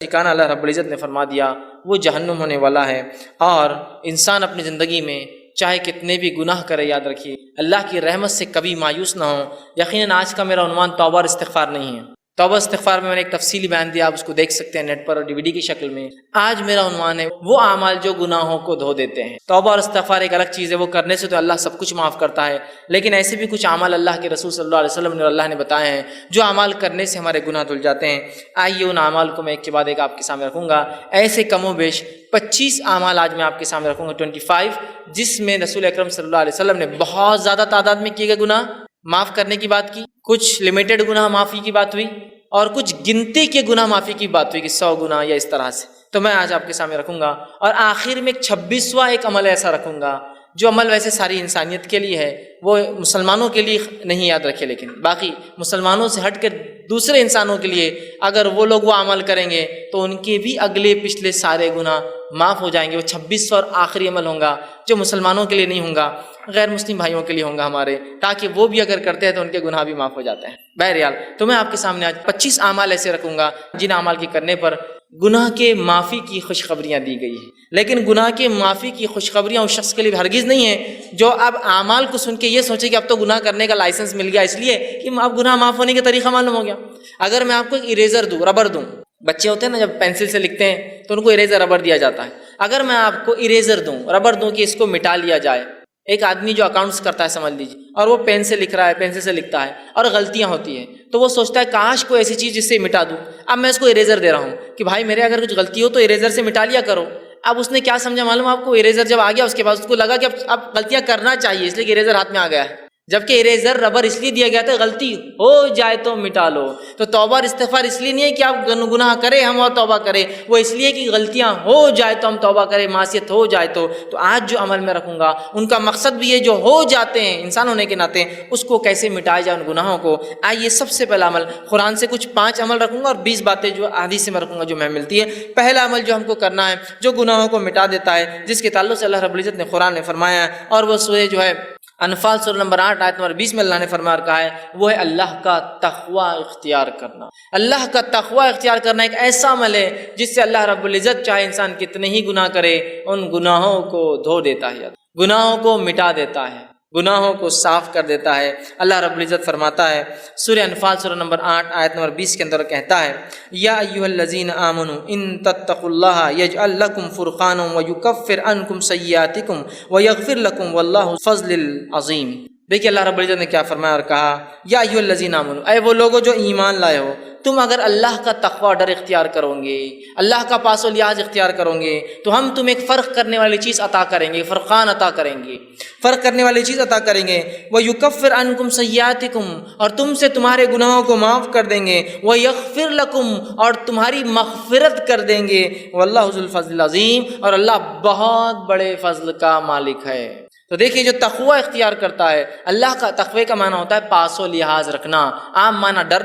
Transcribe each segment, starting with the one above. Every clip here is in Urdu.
ٹھکانہ اللہ رب العزت نے فرما دیا وہ جہنم ہونے والا ہے۔ اور انسان اپنی زندگی میں چاہے کتنے بھی گناہ کرے، یاد رکھیے اللہ کی رحمت سے کبھی مایوس نہ ہو۔ یقیناً آج کا میرا عنوان توبہ اور استغفار نہیں ہے، توبہ استغفار میں نے ایک تفصیلی بیان دیا، آپ اس کو دیکھ سکتے ہیں نیٹ پر اور DVD کی شکل میں۔ آج میرا عنوان ہے وہ اعمال جو گناہوں کو دھو دیتے ہیں۔ توبہ اور استغفار ایک الگ چیز ہے، وہ کرنے سے تو اللہ سب کچھ معاف کرتا ہے، لیکن ایسے بھی کچھ اعمال اللہ کے رسول صلی اللہ علیہ وسلم نے اور اللہ نے بتائے ہیں جو اعمال کرنے سے ہمارے گناہ دھل جاتے ہیں۔ آئیے ان اعمال کو میں ایک کے بعد ایک آپ کے سامنے رکھوں گا۔ ایسے کم و بیش 25 اعمال آج میں آپ کے سامنے رکھوں گا، 25، جس میں رسول اکرم صلی اللہ علیہ وسلم نے بہت زیادہ تعداد میں کیے گئے گناہ معاف کرنے کی بات کی، کچھ لمیٹڈ گناہ معافی کی بات ہوئی، اور کچھ گنتی کے گناہ معافی کی بات ہوئی کہ 100 گناہ یا اس طرح سے۔ تو میں آج آپ کے سامنے رکھوں گا، اور آخر میں ایک 26واں ایک عمل ایسا رکھوں گا جو عمل ویسے ساری انسانیت کے لیے ہے، وہ مسلمانوں کے لیے نہیں، یاد رکھے، لیکن باقی مسلمانوں سے ہٹ کے دوسرے انسانوں کے لیے اگر وہ لوگ وہ عمل کریں گے تو ان کے بھی اگلے پچھلے سارے گناہ معاف ہو جائیں گے۔ وہ 26واں اور آخری عمل ہوں گا جو مسلمانوں کے لیے نہیں ہوں گا، غیر مسلم بھائیوں کے لیے ہوں گا ہمارے، تاکہ وہ بھی اگر کرتے ہیں تو ان کے گناہ بھی معاف ہو جاتے ہیں۔ بہرحال تو میں آپ کے سامنے آج 25 اعمال ایسے رکھوں گا جن اعمال کے کرنے پر گناہ کے معافی کی خوشخبریاں دی گئی ہیں، لیکن گناہ کے معافی کی خوشخبریاں اس شخص کے لیے ہرگز نہیں ہیں جو اب اعمال کو سن کے یہ سوچے کہ اب تو گناہ کرنے کا لائسنس مل گیا، اس لیے کہ اب گناہ معاف ہونے کا طریقہ معلوم ہو گیا۔ اگر میں آپ کو ایک اریزر دوں، ربر دوں، بچے ہوتے ہیں نا جب پینسل سے لکھتے ہیں تو ان کو اریزر ربر دیا جاتا ہے، اگر میں آپ کو اریزر دوں، ربر دوں کہ اس کو مٹا لیا جائے، ایک آدمی جو اکاؤنٹس کرتا ہے سمجھ لیجیے، اور وہ پین سے لکھ رہا ہے، پینسل سے لکھتا ہے اور غلطیاں ہوتی ہیں، تو وہ سوچتا ہے کاش کوئی ایسی چیز جس سے مٹا دوں۔ اب میں اس کو اریزر دے رہا ہوں کہ بھائی میرے اگر کچھ غلطی ہو تو اریزر سے مٹا لیا کرو۔ اب اس نے کیا سمجھا معلوم آپ کو؟ اریزر جب آ گیا اس کے بعد اس کو لگا کہ اب غلطیاں کرنا چاہیے، اس لیے کہ اریزر ہاتھ میں آ گیا ہے، جبکہ اریزر ربر اس لیے دیا گیا تھا غلطی ہو جائے تو مٹا لو۔ تو توبہ اور استغفار اس لیے نہیں ہے کہ آپ گناہ کریں ہم اور توبہ کریں، وہ اس لیے کہ غلطیاں ہو جائے تو ہم توبہ کریں، معصیت ہو جائے تو آج جو عمل میں رکھوں گا ان کا مقصد بھی ہے جو ہو جاتے ہیں انسان ہونے کے ناطے اس کو کیسے مٹایا جائے ان گناہوں کو۔ آئیے سب سے پہلا عمل قرآن سے کچھ 5 عمل رکھوں گا اور 20 باتیں جو حدیث سے میں رکھوں گا جو میں ملتی ہے۔ پہلا عمل جو ہم کو کرنا ہے جو گناہوں کو مٹا دیتا ہے، جس کے تعلق سے اللہ رب العزت نے قرآن نے فرمایا ہے، اور وہ سورہ جو ہے انفال سورہ نمبر 8 آیت نمبر 20 میں اللہ نے فرمایا اور کہا ہے، وہ ہے اللہ کا تقوی اختیار کرنا۔ اللہ کا تقوی اختیار کرنا ایک ایسا عمل ہے جس سے اللہ رب العزت چاہے انسان کتنے ہی گناہ کرے ان گناہوں کو دھو دیتا ہے، گناہوں کو مٹا دیتا ہے، گناہوں کو صاف کر دیتا ہے۔ اللہ رب العزت فرماتا ہے سورہ انفال سورہ نمبر 8 آیت نمبر 20 کے اندر کہتا ہے، یا ایھا الذین آمنوا ان تتقوا اللہ یجعل لکم فرقانا ویکفر عنکم سیئاتکم ویغفر لکم واللہ ذو الفضل العظیم۔ دیکھیے اللہ رب العزت نے کیا فرمایا اور کہا، یا ایھا الذین آمنوا، اے وہ لوگوں جو ایمان لائے ہو، تم اگر اللہ کا تقوی ڈر اختیار کرو گے، اللہ کا پاس و لحاظ اختیار کرو گے تو ہم تمہیں ایک فرق کرنے والی چیز عطا کریں گے، فرقان عطا کریں گے، فرق کرنے والی چیز عطا کریں گے۔ وَيُكَفِّرْ عَنْكُمْ سَيِّئَاتِكُمْ، اور تم سے تمہارے گناہوں کو معاف کر دیں گے۔ وَيَغْفِرْ لَكُمْ، اور تمہاری مغفرت کر دیں گے۔ وَاللَّهُ ذُو الْفَضْلِ الْعَظِيمِ، اور اللہ بہت بڑے فضل کا مالک ہے۔ تو دیکھیے جو تقوی اختیار کرتا ہے، اللہ کا تقوی کا معنی ہوتا ہے پاس و لحاظ رکھنا، عام معنی ڈر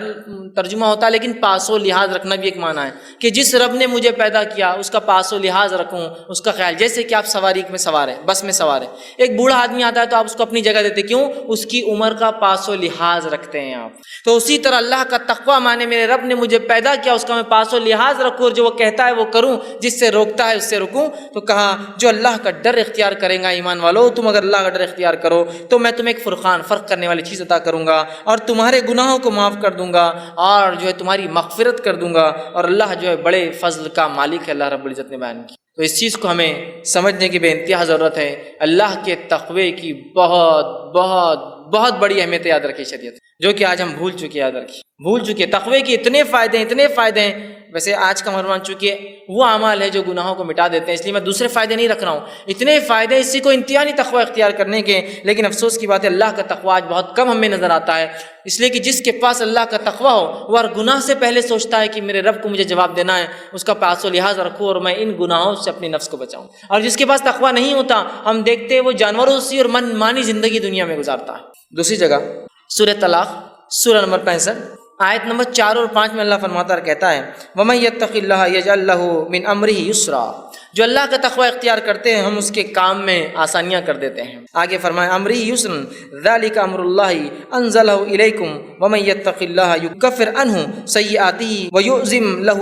ترجمہ ہوتا ہے، لیکن پاس و لحاظ رکھنا بھی ایک معنی ہے کہ جس رب نے مجھے پیدا کیا اس کا پاس و لحاظ رکھوں، اس کا خیال۔ جیسے کہ آپ سواری میں سوار ہیں، بس میں سوار ہیں، ایک بوڑھا آدمی آتا ہے تو آپ اس کو اپنی جگہ دیتے، کیوں؟ اس کی عمر کا پاس و لحاظ رکھتے ہیں آپ۔ تو اسی طرح اللہ کا تقوی معنی میرے رب نے مجھے پیدا کیا، اس کا میں پاس و لحاظ رکھوں، اور جو وہ کہتا ہے وہ کروں، جس سے روکتا ہے اس سے رکوں۔ تو کہا جو اللہ کا ڈر اختیار کرے گا، ایمان والو تم اگر اللہ کا ڈر اختیار کرو تو میں تمہیں ایک فرقان، فرق کرنے والی چیز عطا کروں گا، اور تمہارے گناہوں کو معاف کر دوں گا، اور جو ہے تمہاری مغفرت کر دوں گا، اور اللہ جو ہے بڑے فضل کا مالک ہے، اللہ رب العزت نے بیان کی۔ تو اس چیز کو ہمیں سمجھنے کی بے انتہا ضرورت ہے۔ اللہ کے تقوی کی بہت بہت بہت بڑی اہمیت یاد رکھی شریعت، جو کہ آج ہم بھول چکے، یاد رکھیے بھول چکے۔ تقوی کے اتنے فائدے ہیں، اتنے فائدے ہیں۔ ویسے آج کا عنوان چونکہ وہ اعمال ہے جو گناہوں کو مٹا دیتے ہیں، اس لیے میں دوسرے فائدے نہیں رکھ رہا ہوں۔ اتنے فائدے اسی کو انتہائی تقوی اختیار کرنے کے، لیکن افسوس کی بات ہے اللہ کا تقوی آج بہت کم ہمیں نظر آتا ہے، اس لیے کہ جس کے پاس اللہ کا تقوی ہو وہ ہر گناہ سے پہلے سوچتا ہے کہ میرے رب کو مجھے جواب دینا ہے، اس کا پاس و لحاظ رکھوں اور میں ان گناہوں سے اپنی نفس کو بچاؤں۔ اور جس کے پاس تقوی نہیں ہوتا، ہم دیکھتے ہیں وہ جانوروں سی اور من مانی زندگی دنیا میں گزارتا ہے۔ دوسری جگہ سورہ طلاق سورہ نمبر 65 آیت نمبر 4 اور 5 میں اللہ فرماتا ہے، کہتا ہے وَمَن يَتَّقِ اللَّهَ يَجْعَل لَّهُ مِنْ أَمْرِهِ يُسْرًا، جو اللہ کا تقوی اختیار کرتے ہیں ہم اس کے کام میں آسانیاں کر دیتے ہیں۔ آگے فرمائیں امری یسر ذالک امر اللہ انزلہ الیکم ومن یتق اللہ یکفر عنہ سیئاتہ ویعظم لہ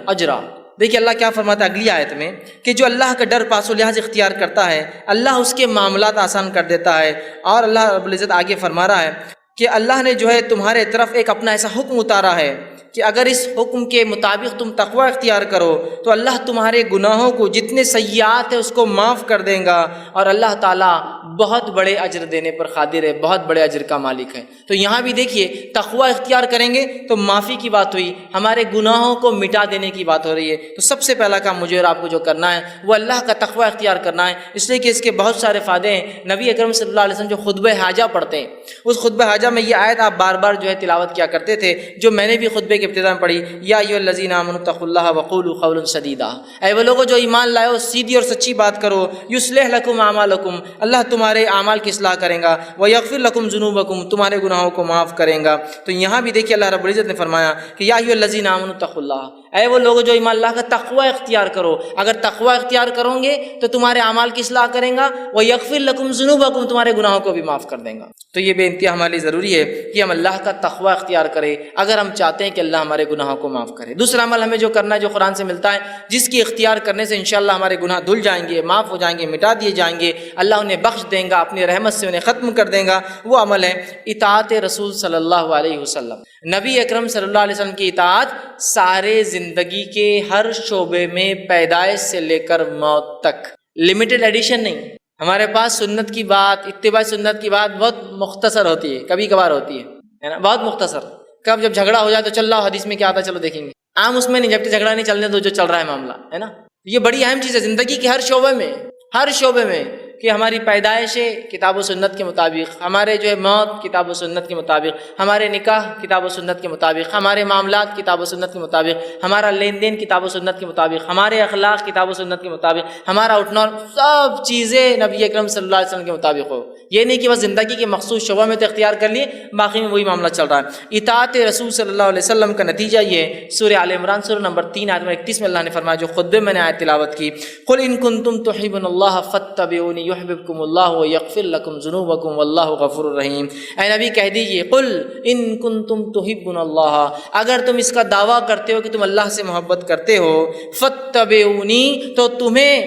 اجرا۔ دیکھیے اللہ کیا فرماتا ہے اگلی آیت میں کہ جو اللہ کا ڈر پاس و لحاظ اختیار کرتا ہے اللہ اس کے معاملات آسان کر دیتا ہے۔ اور اللہ رب العزت آگے فرما رہا ہے کہ اللہ نے جو ہے تمہارے طرف ایک اپنا ایسا حکم اتارا ہے کہ اگر اس حکم کے مطابق تم تقوی اختیار کرو تو اللہ تمہارے گناہوں کو جتنے سیئات ہیں اس کو معاف کر دیں گا، اور اللہ تعالیٰ بہت بڑے اجر دینے پر قادر ہے، بہت بڑے اجر کا مالک ہے۔ تو یہاں بھی دیکھیے تقوی اختیار کریں گے تو معافی کی بات ہوئی، ہمارے گناہوں کو مٹا دینے کی بات ہو رہی ہے۔ تو سب سے پہلا کام مجھے اور آپ کو جو کرنا ہے وہ اللہ کا تقوی اختیار کرنا ہے، اس لیے کہ اس کے بہت سارے فائدے ہیں۔ نبی اکرم صلی اللہ علیہ وسلم جو خطبہ حاجہ پڑھتے ہیں اس خطبہ حاجہ میں یہ آیت آپ بار بار جو ہے تلاوت کیا کرتے تھے، جو میں نے بھی خطبے کے ابتدا میں پڑھی، یا ایھا الذین آمنوا اتقوا اللہ وقولوا قولا سدیدا، اے وہ لوگوں جو ایمان لائے ہو سیدھی اور سچی بات کرو، یصلح لکم اعمالکم، اللہ تمہارے اعمال کی اصلاح کرے گا، ویغفر لکم ذنوبکم، تمہارے گناہوں کو معاف کرے گا۔ تو یہاں بھی دیکھیے اللہ رب العزت نے فرمایا کہ یا ایھا الذین آمنوا اتقوا اللہ، اے وہ لوگ جو ایمان اللہ کا تقوی اختیار کرو، اگر تقوی اختیار کرو گے تو تمہارے اعمال کی اصلاح کریں گا، ویغفر لکم ذنوبکم، تمہارے گناہوں کو بھی معاف کر دیں گا۔ تو یہ بے انتہا ہمارے لیے ضروری ہے کہ ہم اللہ کا تقوی اختیار کریں اگر ہم چاہتے ہیں کہ اللہ ہمارے گناہوں کو معاف کرے۔ دوسرا عمل ہمیں جو کرنا ہے جو قرآن سے ملتا ہے، جس کی اختیار کرنے سے انشاءاللہ ہمارے گناہ دھل جائیں گے، معاف ہو جائیں گے، مٹا دیے جائیں گے، اللہ انہیں بخش دیں گا، اپنی رحمت سے انہیں ختم کر دیں گا، وہ عمل ہے اطاعت رسول صلی اللہ علیہ وسلم۔ نبی اکرم صلی اللہ علیہ وسلم کی اطاعت سارے زندگی کے ہر شعبے میں، پیدائش سے لے کر موت تک، لمیٹڈ ایڈیشن نہیں۔ ہمارے پاس سنت کی بات، اتباع سنت کی بات بہت مختصر ہوتی ہے، کبھی کبھار ہوتی ہے نا، بہت مختصر۔ کب جب جھگڑا ہو جائے تو چل رہا حدیث میں کیا آتا ہے چلو دیکھیں گے، عام اس میں نہیں، جب تک جھگڑا نہیں چلنے دو جو چل رہا ہے معاملہ ہے نا۔ یہ بڑی اہم چیز ہے زندگی کے ہر شعبے میں، ہر شعبے میں، کہ ہماری پیدائش کتاب و سنت کے مطابق، ہمارے جو ہے موت کتاب و سنت کے مطابق، ہمارے نکاح کتاب و سنت کے مطابق، ہمارے معاملات کتاب و سنت کے مطابق، ہمارا لین دین کتاب و سنت کے مطابق، ہمارے اخلاق کتاب و سنت کے مطابق، ہمارا اٹھنا، سب چیزیں نبی اکرم صلی اللہ علیہ وسلم کے مطابق ہو۔ یہ نہیں کہ بس زندگی کے مخصوص شعبہ میں تو اختیار کر لیے باقی میں وہی معاملہ چل رہا ہے۔ اطاعت رسول صلی اللہ علیہ وسلم کا نتیجہ یہ ہے، سورہ آل عمران سورہ نمبر 3 آیت نمبر 31 میں اللہ نے فرمایا، جو خطبے میں نے آیت تلاوت کی، قل ان کنتم تحبون اللہ فاتبعونی یحببکم اللہ ویغفر لکم ذنوبکم واللہ غفور رحیم۔ اے نبی کہہ دیجئے، قل ان کنتم تحبون اللہ، اگر تم اس کا دعویٰ کرتے ہو کہ تم اللہ سے محبت کرتے ہو، فاتبعونی، تو تمہیں،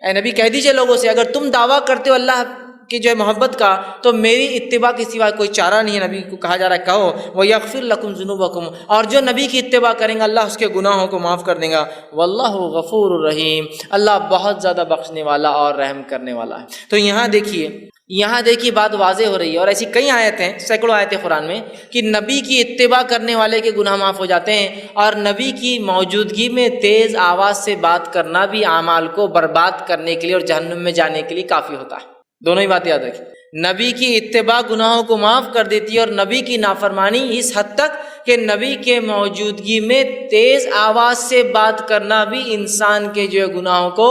اے نبی کہہ دیجئے لوگوں سے، اگر تم دعویٰ کرتے ہو اللہ کی جو ہے محبت کا، تو میری اتباع کے سوا کوئی چارہ نہیں ہے۔ نبی کو کہا جا رہا ہے کہو وَيَغْفِرْ لَكُمْ ذُنُوبَكُمْ، اور جو نبی کی اتباع کریں گا اللہ اس کے گناہوں کو معاف کر دیں گا، واللہ غفور الرحیم، اللہ بہت زیادہ بخشنے والا اور رحم کرنے والا ہے۔ تو یہاں دیکھیے بات واضح ہو رہی ہے، اور ایسی کئی آیتیں ہیں، سینکڑوں آیتیں قرآن میں، کہ نبی کی اتباع کرنے والے کے گناہ معاف ہو جاتے ہیں، اور نبی کی موجودگی میں تیز آواز سے بات کرنا بھی اعمال کو برباد کرنے کے لیے اور جہنم میں جانے کے لیے کافی ہوتا ہے۔ دونوں ہی باتیں یاد رکھیں، نبی کی اتباع گناہوں کو معاف کر دیتی ہے، اور نبی کی نافرمانی اس حد تک کہ نبی کے موجودگی میں تیز آواز سے بات کرنا بھی انسان کے جو ہے گناہوں کو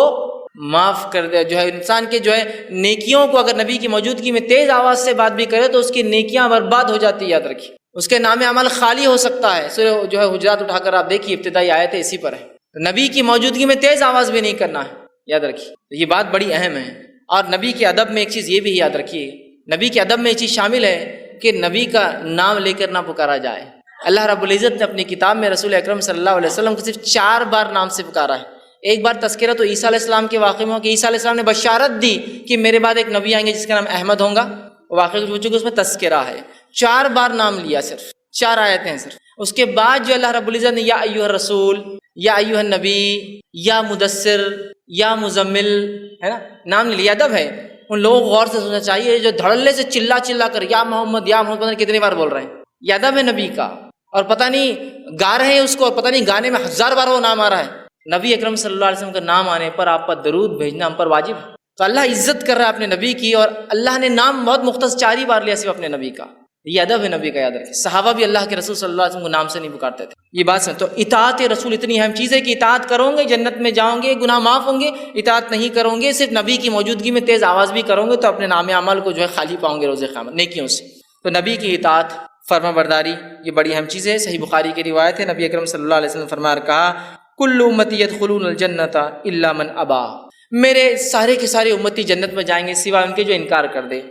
معاف کر دے، جو ہے انسان کے جو ہے نیکیوں کو، اگر نبی کی موجودگی میں تیز آواز سے بات بھی کرے تو اس کی نیکیاں برباد ہو جاتی ہے، یاد رکھیے، اس کے نام عمل خالی ہو سکتا ہے۔ سورہ جو ہے حجرات اٹھا کر آپ دیکھیے، ابتدائی آیت ہے اسی پر ہے، نبی کی موجودگی میں تیز آواز بھی نہیں کرنا ہے، یاد رکھیے، یہ بات بڑی اہم ہے۔ اور نبی کے ادب میں ایک چیز یہ بھی یاد رکھیے، نبی کے ادب میں ایک چیز شامل ہے کہ نبی کا نام لے کر نہ پکارا جائے۔ اللہ رب العزت نے اپنی کتاب میں رسول اکرم صلی اللہ علیہ وسلم کو صرف 4 بار نام سے پکارا ہے۔ ایک بار تذکرہ تو عیسیٰ علیہ السلام کے واقعے میں ہو کہ عیسیٰ علیہ السلام نے بشارت دی کہ میرے بعد ایک نبی آئیں گے جس کا نام احمد ہوگا، واقعہ پوچھو کہ اس میں تذکرہ ہے، 4 بار نام لیا، صرف 4 آیتیں ہیں صرف۔ اس کے بعد جو اللہ رب العزت نے یا ایھا الرسول، یا ایھا النبی، یا مدثر، یا مزمل، ہے نا، نام لیا، ادب ہے۔ ان لوگوں کو غور سے سننا چاہیے جو دھڑلے سے چلا کر یا محمد یا محمد، پتہ نہیں کتنی بار بول رہے ہیں، یہ ادب ہے نبی کا، اور پتہ نہیں گا رہے ہیں اس کو، اور پتہ نہیں گانے میں 1000 بار وہ نام آ رہا ہے۔ نبی اکرم صلی اللہ علیہ وسلم کا نام آنے پر آپ پر درود بھیجنا ہم پر واجب ہے۔ تو اللہ عزت کر رہا ہے اپنے نبی کی، اور اللہ نے نام بہت مختص 4 ہی بار لیا صرف اپنے نبی کا، یہ ادب ہے نبی کا، یاد رکھیں۔ صحابہ بھی اللہ کے رسول صلی اللہ علیہ وسلم کو نام سے نہیں پکارتے تھے، یہ بات سن۔ تو اطاعت رسول اتنی اہم چیز ہے کہ اطاعت کرو گے جنت میں جاؤ گے، گناہ معاف ہوں گے، اطاعت نہیں کرو گے صرف نبی کی موجودگی میں تیز آواز بھی کرو گے تو اپنے نام اعمال کو جو ہے خالی پاؤں گے روز قیامت نیکیوں سے۔ تو نبی کی اطاعت، فرما برداری، یہ بڑی اہم چیز ہے۔ صحیح بخاری کی روایت ہے، نبی اکرم صلی اللہ علیہ وسلم فرمایا کہا، کل امتی یدخلون الجنۃ الا من ابا، میرے سارے کے سارے امتی جنت میں جائیں گے سوائے ان کے جو انکار کر دے۔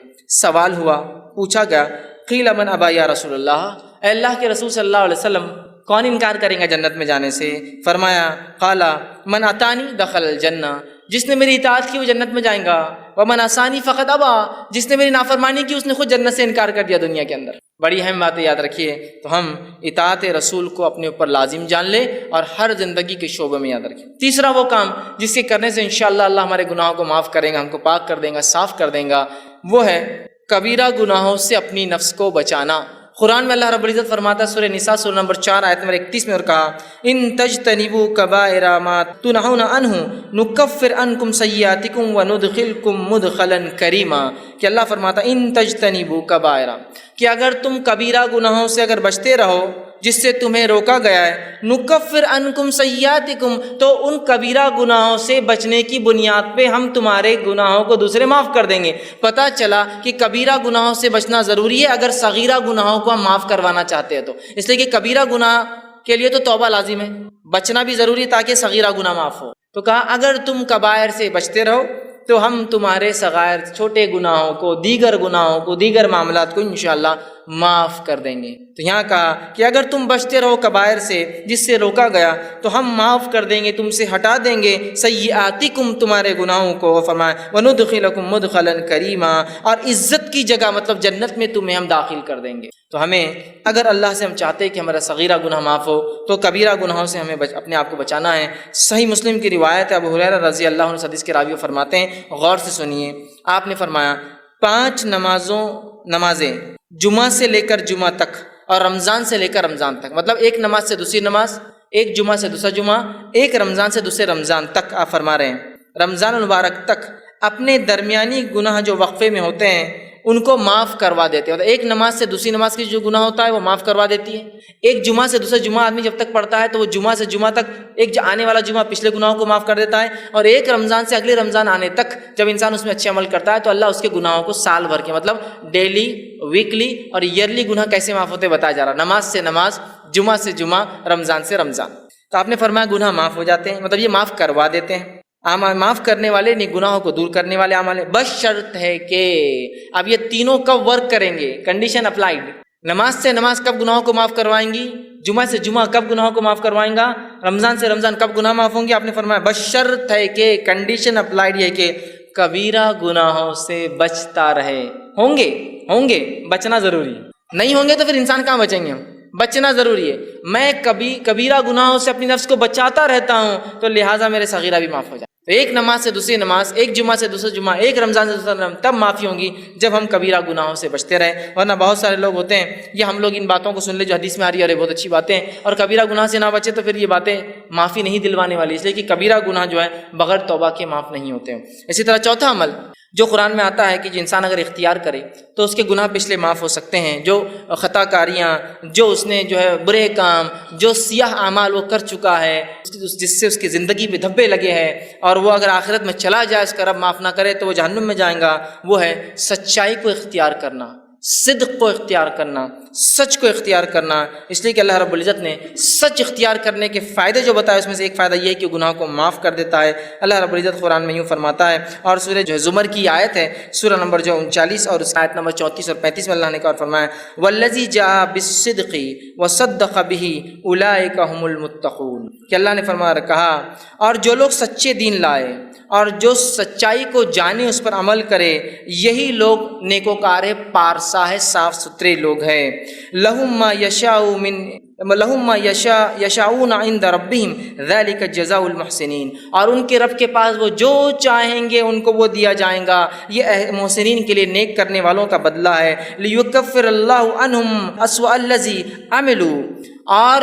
سوال ہوا، پوچھا گیا قیل من ابا یا رسول اللہ، اے اللہ کے رسول صلی اللہ علیہ وسلم کون انکار کریں گا جنت میں جانے سے؟ فرمایا قال من اطانی دخل الجنہ، جس نے میری اطاعت کی وہ جنت میں جائیں گا، ومن عصانی فقط ابا، جس نے میری نافرمانی کی اس نے خود جنت سے انکار کر دیا دنیا کے اندر۔ بڑی اہم باتیں یاد رکھیے، تو ہم اطاعت رسول کو اپنے اوپر لازم جان لیں اور ہر زندگی کے شعبے میں یاد رکھیں۔ تیسرا وہ کام جس کے کرنے سے انشاءاللہ اللہ ہمارے گناہوں کو معاف کرے گا، ہم کو پاک کر دے گا، صاف کر دے گا، وہ ہے کبیرہ گناہوں سے اپنی نفس کو بچانا۔ قرآن میں اللہ رب العزت فرماتا ہے سورہ نساء سورہ نمبر 4 آیت نمبر 31 میں، اور کہا ان تجتنبوا کبائر ما تنہون عنہ نکفر عنکم سیئاتکم وندخلکم مدخلا کریما، کہ اللہ فرماتا ہے ان تجتنبوا کبائر، کہ اگر تم کبیرہ گناہوں سے اگر بچتے رہو جس سے تمہیں روکا گیا ہے، نکفر عنکم سیئاتکم، تو ان کبیرہ گناہوں سے بچنے کی بنیاد پہ ہم تمہارے گناہوں کو دوسرے معاف کر دیں گے۔ پتہ چلا کہ کبیرہ گناہوں سے بچنا ضروری ہے اگر صغیرہ گناہوں کو ہم معاف کروانا چاہتے ہیں تو، اس لیے کہ کبیرہ گناہ کے لیے تو توبہ لازم ہے، بچنا بھی ضروری ہے تاکہ صغیرہ گناہ معاف ہو۔ تو کہا اگر تم کبائر سے بچتے رہو تو ہم تمہارے صغائر چھوٹے گناہوں کو، دیگر گناہوں کو، دیگر معاملات کو انشاءاللہ معاف کر دیں گے۔ تو یہاں کہا کہ اگر تم بچتے رہو کبائر سے جس سے روکا گیا تو ہم معاف کر دیں گے، تم سے ہٹا دیں گے سیئاتکم تمہارے گناہوں کو، فرمایا وندخلکم مدخلا کریما، اور عزت کی جگہ مطلب جنت میں تمہیں ہم داخل کر دیں گے۔ تو ہمیں اگر اللہ سے ہم چاہتے ہیں کہ ہمارا صغیرہ گناہ معاف ہو تو کبیرہ گناہوں سے ہمیں اپنے آپ کو بچانا ہے۔ صحیح مسلم کی روایت ہے، ابو ہریرہ رضی اللہ عنہ حدیث کے راوی فرماتے ہیں، غور سے سنیے، آپ نے فرمایا 5 نمازیں جمعہ سے لے کر جمعہ تک اور رمضان سے لے کر رمضان تک، مطلب ایک نماز سے دوسری نماز، ایک جمعہ سے دوسرا جمعہ، ایک رمضان سے دوسرے رمضان تک، آپ فرما رہے ہیں رمضان المبارک تک اپنے درمیانی گناہ جو وقفے میں ہوتے ہیں ان کو معاف کروا دیتے ہیں۔ ایک نماز سے دوسری نماز کی جو گناہ ہوتا ہے وہ معاف کروا دیتی ہے۔ ایک جمعہ سے دوسرا جمعہ آدمی جب تک پڑھتا ہے تو وہ جمعہ سے جمعہ تک ایک آنے والا جمعہ پچھلے گناہوں کو معاف کر دیتا ہے، اور ایک رمضان سے اگلے رمضان آنے تک جب انسان اس میں اچھے عمل کرتا ہے تو اللہ اس کے گناہوں کو سال بھر کے مطلب ڈیلی، ویکلی اور ایئرلی گناہ کیسے معاف ہوتے بتایا جا رہا، نماز سے نماز، جمعہ سے جمعہ، رمضان سے رمضان۔ تو آپ نے فرمایا گناہ معاف ہو جاتے ہیں، مطلب یہ معاف کروا دیتے ہیں۔ معاف کرنے والے نہیں، گناہوں کو دور کرنے والے اعمال ہیں، بس شرط ہے کہ اب یہ تینوں کب ورک کریں گے، کنڈیشن اپلائیڈ۔ نماز سے نماز کب گناہوں کو معاف کروائیں گی، جمعہ سے جمعہ کب گناہوں کو معاف کروائیں گا، رمضان سے رمضان کب گناہ معاف ہوں گے؟ آپ نے فرمایا بس شرط ہے کہ، کنڈیشن اپلائیڈ ہے کہ کبیرہ گناہوں سے بچتا رہے۔ ہوں گے بچنا ضروری ہے، نہیں ہوں گے تو پھر انسان کہاں بچیں گے ہم؟ بچنا ضروری ہے۔ میں کبیرہ گناہوں سے اپنی نفس کو بچاتا رہتا ہوں تو لہٰذا میرے صغیرہ بھی معاف ہو جائے۔ تو ایک نماز سے دوسری نماز، ایک جمعہ سے دوسرا جمعہ، ایک رمضان سے دوسرا رمضان، تب معافی ہوں گی جب ہم کبیرہ گناہوں سے بچتے رہیں۔ ورنہ بہت سارے لوگ ہوتے ہیں، یہ ہم لوگ ان باتوں کو سن لے جو حدیث میں آ رہی ہے، ارے بہت اچھی باتیں، اور کبیرہ گناہ سے نہ بچے تو پھر یہ باتیں معافی نہیں دلوانے والی، اس لیے کہ کبیرہ گناہ جو ہے بغیر توبہ کے معاف نہیں ہوتے ہیں۔ اسی طرح چوتھا عمل جو قرآن میں آتا ہے کہ جو انسان اگر اختیار کرے تو اس کے گناہ پچھلے معاف ہو سکتے ہیں، جو خطا کاریاں، جو اس نے جو ہے برے کام، جو سیاہ اعمال وہ کر چکا ہے جس سے اس کی زندگی پہ دھبے لگے ہیں، اور وہ اگر آخرت میں چلا جائے اس کا رب معاف نہ کرے تو وہ جہنم میں جائیں گا، وہ ہے سچائی کو اختیار کرنا، صدق کو اختیار کرنا، سچ کو اختیار کرنا۔ اس لیے کہ اللہ رب العزت نے سچ اختیار کرنے کے فائدے جو بتائے اس میں سے ایک فائدہ یہ ہے کہ گناہ کو معاف کر دیتا ہے۔ اللہ رب العزت قرآن میں یوں فرماتا ہے، اور سورہ جو زمر کی آیت ہے، سورہ نمبر جو 39 اور اس آیت نمبر 34 اور 35 میں اللہ نے کہا فرمایا والذی جاء بالصدق وصدق به اولئک هم المتقون، کہ اللہ نے فرمایا کہا اور جو لوگ سچے دین لائے اور جو سچائی کو جانے اس پر عمل کرے یہی لوگ نیکوکار ہے، پارسا ہے، صاف ستھرے لوگ ہیں۔ لہم ما یشاؤون عند ربہم ذلک جزاء المحسنین، اور ان کے رب کے پاس وہ جو چاہیں گے ان کو وہ دیا جائیں گا، یہ محسنین کے لیے، نیک کرنے والوں کا بدلہ ہے۔ لیکفر اللہ عنہم اسوأ الذی عملوا، اور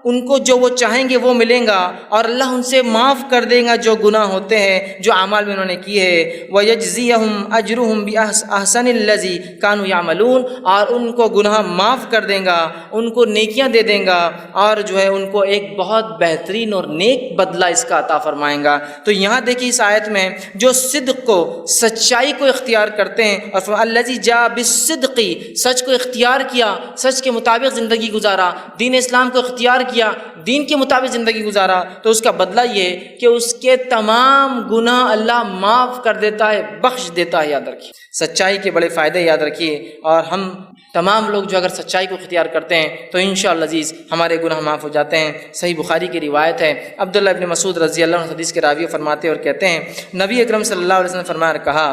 ان کو جو وہ چاہیں گے وہ ملیں گا، اور اللہ ان سے معاف کر دے گا جو گناہ ہوتے ہیں، جو اعمال میں انہوں نے کیے ہیں۔ وَيَجْزِيَهُمْ أَجْرُهُمْ بِأَحْسَنِ الَّذِي كَانُوا يَعْمَلُونَ، اور ان کو گناہ معاف کر دے گا، ان کو نیکیاں دے دے گا، اور جو ہے ان کو ایک بہت بہترین اور نیک بدلہ اس کا عطا فرمائیں گا۔ تو یہاں دیکھیے اس آیت میں جو صدق کو، سچائی کو اختیار کرتے ہیں، اور الَّذِي جَاءَ بِالصِّدْقِ، سچ کو اختیار کیا، سچ کے مطابق زندگی گزارا، دین اسلام کو اختیار کیا، دین کے مطابق زندگی گزارا، تو اس کا بدلہ یہ ہے کہ اس کے تمام گناہ اللہ معاف کر دیتا ہے، بخش دیتا ہے۔ یاد رکھیے سچائی کے بڑے فائدے یاد رکھیے، اور ہم تمام لوگ جو اگر سچائی کو اختیار کرتے ہیں تو انشاءاللہ عزیز ہمارے گناہ معاف ہو جاتے ہیں۔ صحیح بخاری کی روایت ہے، عبداللہ ابن مسعود رضی اللہ عنہ حدیث کے راوی فرماتے اور کہتے ہیں، نبی اکرم صلی اللہ علیہ وسلم نے فرمایا کہا،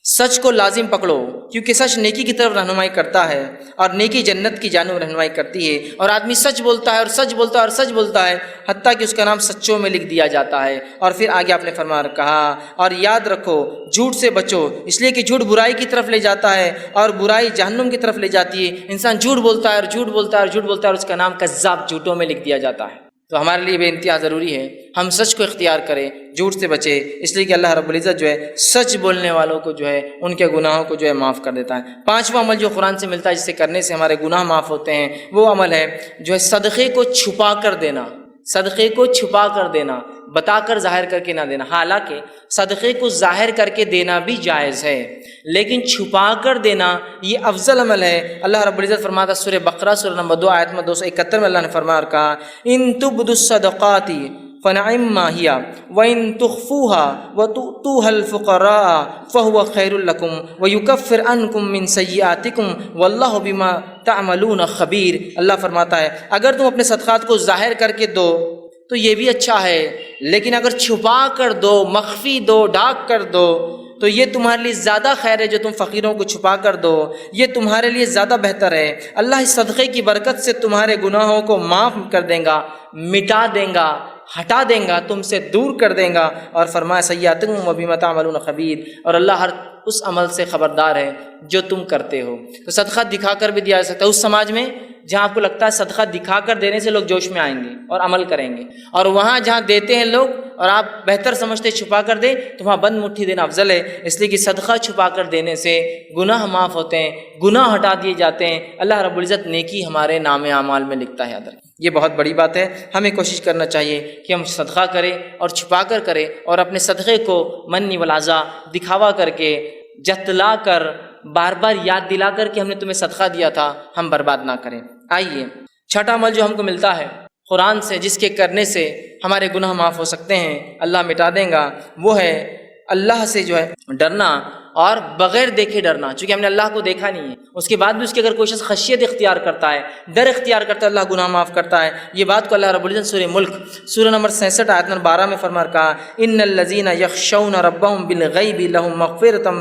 سچ کو لازم پکڑو کیونکہ سچ نیکی کی طرف رہنمائی کرتا ہے، اور نیکی جنت کی جانب رہنمائی کرتی ہے، اور آدمی سچ بولتا ہے اور سچ بولتا ہے اور سچ بولتا ہے حتیٰ کہ اس کا نام سچوں میں لکھ دیا جاتا ہے۔ اور پھر آگے آپ نے فرمایا کہا، اور یاد رکھو جھوٹ سے بچو، اس لیے کہ جھوٹ برائی کی طرف لے جاتا ہے اور برائی جہنم کی طرف لے جاتی ہے۔ انسان جھوٹ بولتا ہے اور جھوٹ بولتا ہے اور جھوٹ بولتا ہے اور اس کا نام کذاب جھوٹوں میں لکھ دیا جاتا ہے۔ تو ہمارے لیے بے انتہا ضروری ہے ہم سچ کو اختیار کریں، جھوٹ سے بچے، اس لیے کہ اللہ رب العزت جو ہے سچ بولنے والوں کو جو ہے ان کے گناہوں کو جو ہے معاف کر دیتا ہے۔ پانچواں عمل جو قرآن سے ملتا ہے جس سے کرنے سے ہمارے گناہ معاف ہوتے ہیں، وہ عمل ہے جو ہے صدقے کو چھپا کر دینا۔ صدقے کو چھپا کر دینا، بتا کر ظاہر کر کے نہ دینا۔ حالانکہ صدقے کو ظاہر کر کے دینا بھی جائز ہے، لیکن چھپا کر دینا یہ افضل عمل ہے۔ اللہ رب العزت فرماتا ہے سورہ بقرہ سورہ نمبر 2 آیت میں 271 میں اللہ نے فرمایا اور کہا، ان تبدوا الصدقات فنعما ہی وان تخفوها وتؤتوها الفقراء فهو خیر لکم ویکفر عنکم من سیئاتکم واللہ بما تعملون خبیر۔ اللہ فرماتا ہے اگر تم اپنے صدقات کو ظاہر کر کے دو تو یہ بھی اچھا ہے، لیکن اگر چھپا کر دو، مخفی دو، ڈھانک کر دو تو یہ تمہارے لیے زیادہ خیر ہے۔ جو تم فقیروں کو چھپا کر دو یہ تمہارے لیے زیادہ بہتر ہے۔ اللہ اس صدقے کی برکت سے تمہارے گناہوں کو معاف کر دے گا، مٹا دے گا، ہٹا دیں گا، تم سے دور کر دیں گا، اور فرمایا سیئاتکم وبما تعملون خبیر، اور اللہ ہر اس عمل سے خبردار ہے جو تم کرتے ہو۔ تو صدقہ دکھا کر بھی دیا جا سکتا ہے اس سماج میں جہاں آپ کو لگتا ہے صدقہ دکھا کر دینے سے لوگ جوش میں آئیں گے اور عمل کریں گے، اور وہاں جہاں دیتے ہیں لوگ اور آپ بہتر سمجھتے چھپا کر دیں تو وہاں بند مٹھی دینا افضل ہے، اس لیے کہ صدقہ چھپا کر دینے سے گناہ معاف ہوتے ہیں، گناہ ہٹا دیے جاتے ہیں، اللہ رب العزت نیکی ہمارے نام اعمال میں لکھتا ہے۔ یاد رکھیں یہ بہت بڑی بات ہے، ہمیں کوشش کرنا چاہیے کہ ہم صدقہ کریں اور چھپا کر کریں، اور اپنے صدقے کو منی والعزا دکھاوا کر کے، جتلا کر، بار بار یاد دلا کر کہ ہم نے تمہیں صدقہ دیا تھا، ہم برباد نہ کریں۔ آئیے چھٹا عمل جو ہم کو ملتا ہے قرآن سے، جس کے کرنے سے ہمارے گناہ معاف ہو سکتے ہیں، اللہ مٹا دیں گا، وہ ہے اللہ سے جو ہے ڈرنا، اور بغیر دیکھے ڈرنا۔ چونکہ ہم نے اللہ کو دیکھا نہیں ہے، اس کے بعد بھی اس کی اگر کوئی شخص خشیت اختیار کرتا ہے، ڈر اختیار کرتا ہے، اللہ گناہ معاف کرتا ہے۔ یہ بات کو اللہ رب العزت سورہ ملک سورہ نمبر 66 آیت نمبر 12 میں فرما کہا، ان الذین یخشون ربهم بالغیب لهم مغفرۃ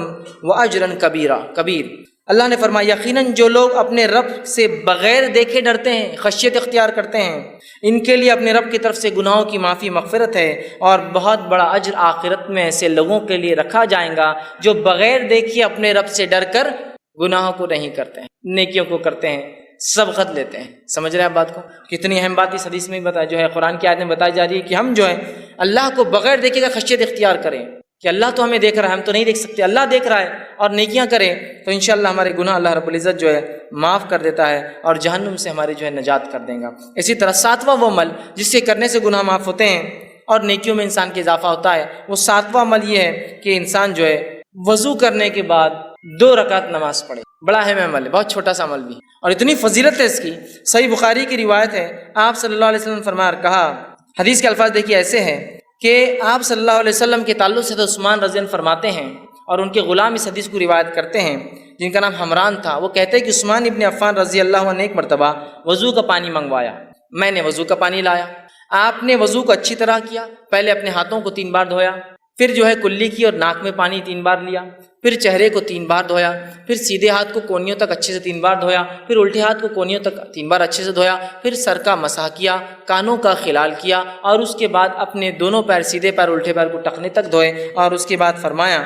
واجرا کبیر۔ اللہ نے فرمایا یقیناً جو لوگ اپنے رب سے بغیر دیکھے ڈرتے ہیں، خشیت اختیار کرتے ہیں، ان کے لیے اپنے رب کی طرف سے گناہوں کی معافی، مغفرت ہے، اور بہت بڑا اجر آخرت میں ایسے لوگوں کے لیے رکھا جائے گا جو بغیر دیکھے اپنے رب سے ڈر کر گناہوں کو نہیں کرتے ہیں، نیکیوں کو کرتے ہیں، سبقت لیتے ہیں۔ سمجھ رہے ہیں آپ بات کو؟ کتنی اہم بات اس حدیث میں بتایا، جو ہے قرآن کی آیت میں بتائی جا رہی ہے کہ ہم جو ہے اللہ کو بغیر دیکھے کا خشیت اختیار کریں، کہ اللہ تو ہمیں دیکھ رہا ہے، ہم تو نہیں دیکھ سکتے، اللہ دیکھ رہا ہے، اور نیکیاں کریں تو انشاءاللہ ہمارے گناہ اللہ رب العزت جو ہے معاف کر دیتا ہے اور جہنم سے ہماری جو ہے نجات کر دیں گا۔ اسی طرح ساتواں وہ عمل جس سے کرنے سے گناہ معاف ہوتے ہیں اور نیکیوں میں انسان کے اضافہ ہوتا ہے، وہ ساتواں عمل یہ ہے کہ انسان جو ہے وضو کرنے کے بعد 2 رکعت نماز پڑھے۔ بڑا اہم عمل ہے، بہت چھوٹا سا عمل بھی، اور اتنی فضیلت ہے اس کی۔ صحیح بخاری کی روایت ہے، آپ صلی اللہ علیہ وسلم نے فرمایا اور کہا، حدیث کے الفاظ دیکھیے ایسے ہیں کہ آپ صلی اللہ علیہ وسلم کے تعلق سے عثمان رضی اللہ فرماتے ہیں، اور ان کے غلام اس حدیث کو روایت کرتے ہیں جن کا نام حمران تھا، وہ کہتے ہیں کہ عثمان ابن عفان رضی اللہ عنہ نے ایک مرتبہ وضو کا پانی منگوایا، میں نے وضو کا پانی لایا، آپ نے وضو کو اچھی طرح کیا، پہلے اپنے ہاتھوں کو 3 بار دھویا، پھر جو ہے کلی کی اور ناک میں پانی 3 بار لیا، پھر چہرے کو 3 بار دھویا، پھر سیدھے ہاتھ کو کونیوں تک اچھے سے 3 بار دھویا، پھر الٹے ہاتھ کو کونیوں تک 3 بار اچھے سے دھویا، پھر سر کا مسح کیا، کانوں کا خلال کیا، اور اس کے بعد اپنے دونوں پیر، سیدھے پیر الٹے پیر کو ٹخنے تک دھوئے، اور اس کے بعد فرمایا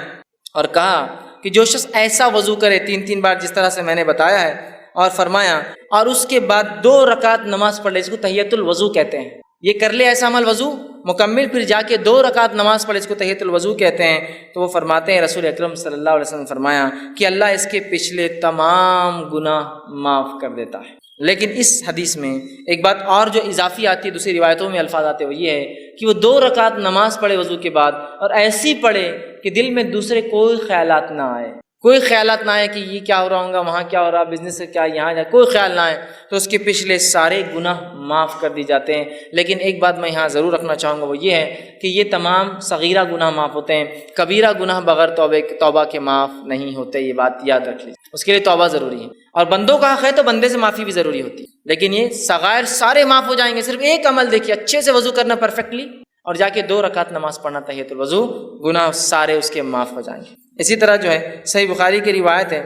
اور کہا کہ جو شخص ایسا وضو کرے 3 بار جس طرح سے میں نے بتایا ہے، اور فرمایا اور اس کے بعد 2 رکعت نماز پڑھ لے، اس کو تحیۃ الوضو کہتے ہیں، یہ کر لے ایسا عمل وضو مکمل، پھر جا کے 2 رکعت نماز پڑھے، اس کو تحیۃ الوضو کہتے ہیں۔ تو وہ فرماتے ہیں رسول اکرم صلی اللہ علیہ وسلم نے فرمایا کہ اللہ اس کے پچھلے تمام گناہ معاف کر دیتا ہے۔ لیکن اس حدیث میں ایک بات اور جو اضافی آتی ہے، دوسری روایتوں میں الفاظ آتے ہیں، وہ یہ ہے کہ وہ 2 رکعت نماز پڑھے وضو کے بعد، اور ایسی پڑھے کہ دل میں دوسرے کوئی خیالات نہ آئے، کوئی خیالات نہ آئے کہ یہ کیا ہو رہا ہوگا، وہاں کیا ہو رہا، بزنس سے کیا یہاں جائے، کوئی خیال نہ آئے، تو اس کے پچھلے سارے گناہ معاف کر دی جاتے ہیں۔ لیکن ایک بات میں یہاں ضرور رکھنا چاہوں گا، وہ یہ ہے کہ یہ تمام صغیرہ گناہ معاف ہوتے ہیں، کبیرہ گناہ بغیر توبہ کے معاف نہیں ہوتے، یہ بات یاد رکھ لیجیے، اس کے لیے توبہ ضروری ہے۔ اور بندوں کا حق ہے تو بندے سے معافی بھی ضروری ہوتی ہے، لیکن یہ صغائر سارے معاف ہو جائیں گے۔ صرف ایک عمل دیکھیے، اچھے سے وضو کرنا پرفیکٹلی، اور جا کے 2 رکعت نماز پڑھنا تحیۃ الوضو، گناہ سارے اس کے معاف ہو جائیں گے۔ اسی طرح جو ہے صحیح بخاری کی روایت ہے،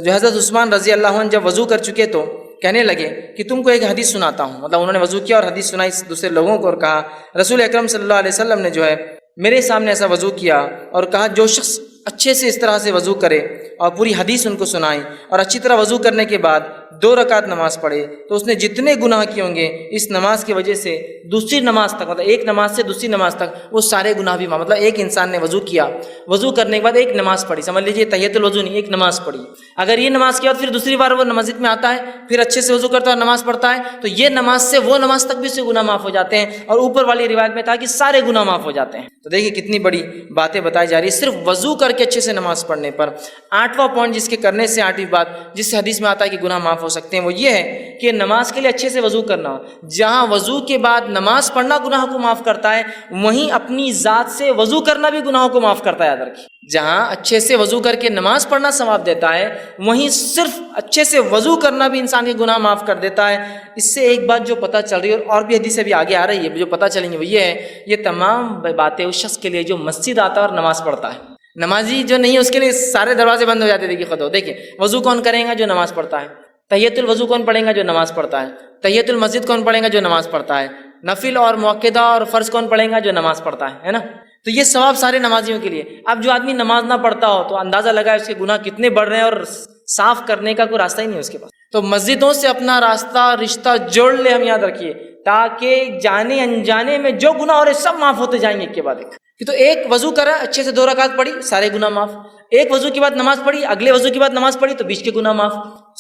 جو حضرت عثمان رضی اللہ عنہ جب وضو کر چکے تو کہنے لگے کہ تم کو ایک حدیث سناتا ہوں، مطلب انہوں نے وضو کیا اور حدیث سنائی دوسرے لوگوں کو، اور کہا رسول اکرم صلی اللہ علیہ وسلم نے جو ہے میرے سامنے ایسا وضو کیا، اور کہا جو شخص اچھے سے اس طرح سے وضو کرے، اور پوری حدیث ان کو سنائی، اور اچھی طرح وضو کرنے کے بعد 2 رکعت نماز پڑھے، تو اس نے جتنے گناہ کیے ہوں گے اس نماز کی وجہ سے دوسری نماز تک، مطلب ایک نماز سے دوسری نماز تک وہ سارے گناہ بھی معاف۔ مطلب ایک انسان نے وضو کیا، وضو کرنے کے بعد ایک نماز پڑھی، سمجھ لیجیے تحیۃ الوضو نہیں، ایک نماز پڑھی، اگر یہ نماز کے بعد پھر دوسری بار وہ مسجد میں آتا ہے، پھر اچھے سے وضو کرتا ہے اور نماز پڑھتا ہے، تو یہ نماز سے وہ نماز تک بھی اس سے گناہ معاف ہو جاتے ہیں، اور اوپر والی روایت میں تھا کہ سارے گناہ معاف ہو جاتے ہیں۔ تو دیکھیے کتنی بڑی باتیں بتائی جا رہی ہے صرف وضو کر کے اچھے سے نماز پڑھنے پر۔ 8واں پوائنٹ جس کے کرنے سے 8ویں بات جس سے حدیث میں آتا ہے کہ گناہ معاف ہو سکتے ہیں، وہ یہ ہے کہ نماز کے لیے اچھے سے وضو کرنا۔ جہاں وضو کے بعد نماز پڑھنا گناہ کو معاف کرتا ہے، وہیں اپنی ذات سے وضو کرنا بھی گناہوں کو معاف کرتا ہے، یاد رکھیے۔ جہاں اچھے سے وضو کر کے نماز پڑھنا ثواب دیتا ہے، وہیں صرف اچھے سے وضو کرنا بھی انسان کے گناہ معاف کر دیتا ہے۔ اس سے ایک بات جو پتہ چل رہی ہے، اور بھی حدیثیں بھی آگے آ رہی ہے جو پتہ چلیں گی، وہ یہ ہے یہ تمام باتیں اس شخص کے لیے جو مسجد آتا ہے اور نماز پڑھتا ہے۔ نمازی جو نہیں ہے اس کے لیے سارے دروازے بند ہو جاتے ہیں۔ دیکھیے خود دیکھیں وضو کون کرے گا؟ جو نماز پڑھتا ہے۔ تحیۃ الوضو کون پڑھے گا؟ جو نماز پڑھتا ہے۔ تحیۃ المسجد کون پڑھے گا؟ جو نماز پڑھتا ہے۔ نفل اور مؤکدہ اور فرض کون پڑھے گا؟ جو نماز پڑھتا ہے نا۔ تو یہ ثواب سارے نمازیوں کے لیے۔ اب جو آدمی نماز نہ پڑھتا ہو تو اندازہ لگائے اس کے گناہ کتنے بڑھ رہے ہیں، اور صاف کرنے کا کوئی راستہ ہی نہیں ہے اس کے پاس۔ تو مسجدوں سے اپنا رشتہ جوڑ لے، ہم یاد رکھیے، تاکہ جانے انجانے میں جو گناہ ہو رہے سب معاف ہوتے جائیں گے ایک کے بعد ایک۔ کہ تو ایک وضو کرا، اچھے سے 2 رکعت پڑھی، سارے گناہ معاف۔ ایک وضو کے بعد نماز پڑھی، اگلے وضو کے بعد نماز پڑھی تو بیچ کے گناہ معاف۔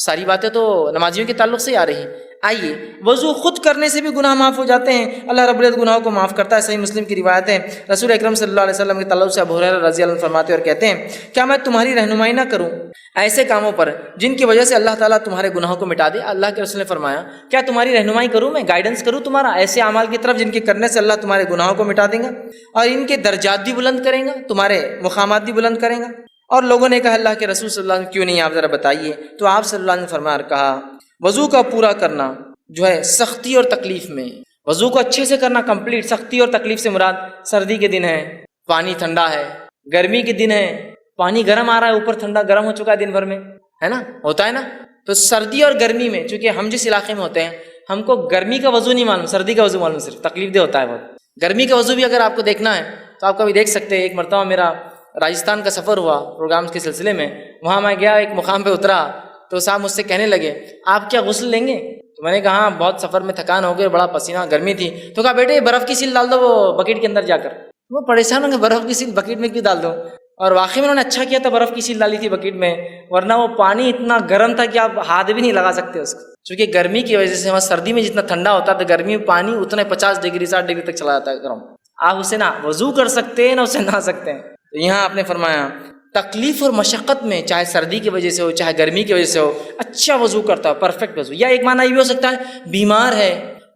ساری باتیں تو نمازیوں کے تعلق سے ہی آ رہی ہیں۔ آئیے وضو خود کرنے سے بھی گناہ معاف ہو جاتے ہیں، اللہ رب العزت گناہوں کو معاف کرتا ہے۔ صحیح مسلم کی روایت ہے، رسول اکرم صلی اللہ علیہ وسلم کے تعلق سے ابو ہریرہ رضی اللہ عنہ فرماتے اور کہتے ہیں، کیا میں تمہاری رہنمائی نہ کروں ایسے کاموں پر جن کی وجہ سے اللہ تعالیٰ تمہارے گناہوں کو مٹا دے؟ اللہ کے رسول نے فرمایا، کیا تمہاری رہنمائی کروں میں، گائیڈنس کروں تمہارا ایسے اعمال کی طرف جن کے کرنے سے اللہ تمہارے گناہوں کو مٹا دیں گا، اور ان کے درجات بھی بلند کریں گا، تمہارے مقامات بھی بلند کریں گا؟ اور لوگوں نے کہا اللہ کے رسول صلی اللہ علیہ وسلم کیوں نہیں، آپ ذرا بتائیے۔ تو آپ صلی اللہ علیہ وسلم فرمایا اور کہا، وضو کا پورا کرنا جو ہے سختی اور تکلیف میں، وضو کو اچھے سے کرنا کمپلیٹ۔ سختی اور تکلیف سے مراد سردی کے دن ہے، پانی ٹھنڈا ہے، گرمی کے دن ہے، پانی گرم آ رہا ہے، اوپر ٹھنڈا گرم ہو چکا ہے دن بھر میں، ہے نا، ہوتا ہے نا۔ تو سردی اور گرمی میں، چونکہ ہم جس علاقے میں ہوتے ہیں ہم کو گرمی کا وضو نہیں معلوم، سردی کا وضو معلوم، صرف تکلیف دہ ہوتا ہے بہت۔ گرمی کا وضو بھی اگر آپ کو دیکھنا ہے تو آپ کبھی دیکھ سکتے ہیں۔ ایک مرتبہ میرا راجستھان کا سفر ہوا پروگرامز کے سلسلے میں، وہاں میں گیا، ایک مقام پہ اترا تو صاحب مجھ سے کہنے لگے، آپ کیا غسل لیں گے؟ تو میں نے کہا ہاں، بہت سفر میں تھکان ہو گئی، بڑا پسینہ، گرمی تھی۔ تو کہا بیٹے برف کی سیل ڈال دو وہ بکیٹ کے اندر جا کر۔ وہ پریشان ہوں گے، برف کی سیل بکیٹ میں کیوں ڈال دو؟ اور واقعی میں انہوں نے اچھا کیا تھا، برف کی سیل ڈالی تھی بکیٹ میں، ورنہ وہ پانی اتنا گرم تھا کہ آپ ہاتھ بھی نہیں لگا سکتے اس کو، چونکہ گرمی کی وجہ سے وہاں سردی میں جتنا ٹھنڈا ہوتا ہے تو گرمی میں پانی اتنا 50 ڈگری 60 ڈگری تک چلا جاتا ہے گرم۔ آپ اسے نہ وضو کر سکتے ہیں نہ اسے نہا سکتے ہیں۔ تو یہاں آپ نے فرمایا تکلیف اور مشقت میں، چاہے سردی کی وجہ سے ہو چاہے گرمی کی وجہ سے ہو، اچھا وضو کرتا ہے، پرفیکٹ وضو۔ یا ایک معنی یہ بھی ہو سکتا ہے بیمار ہے،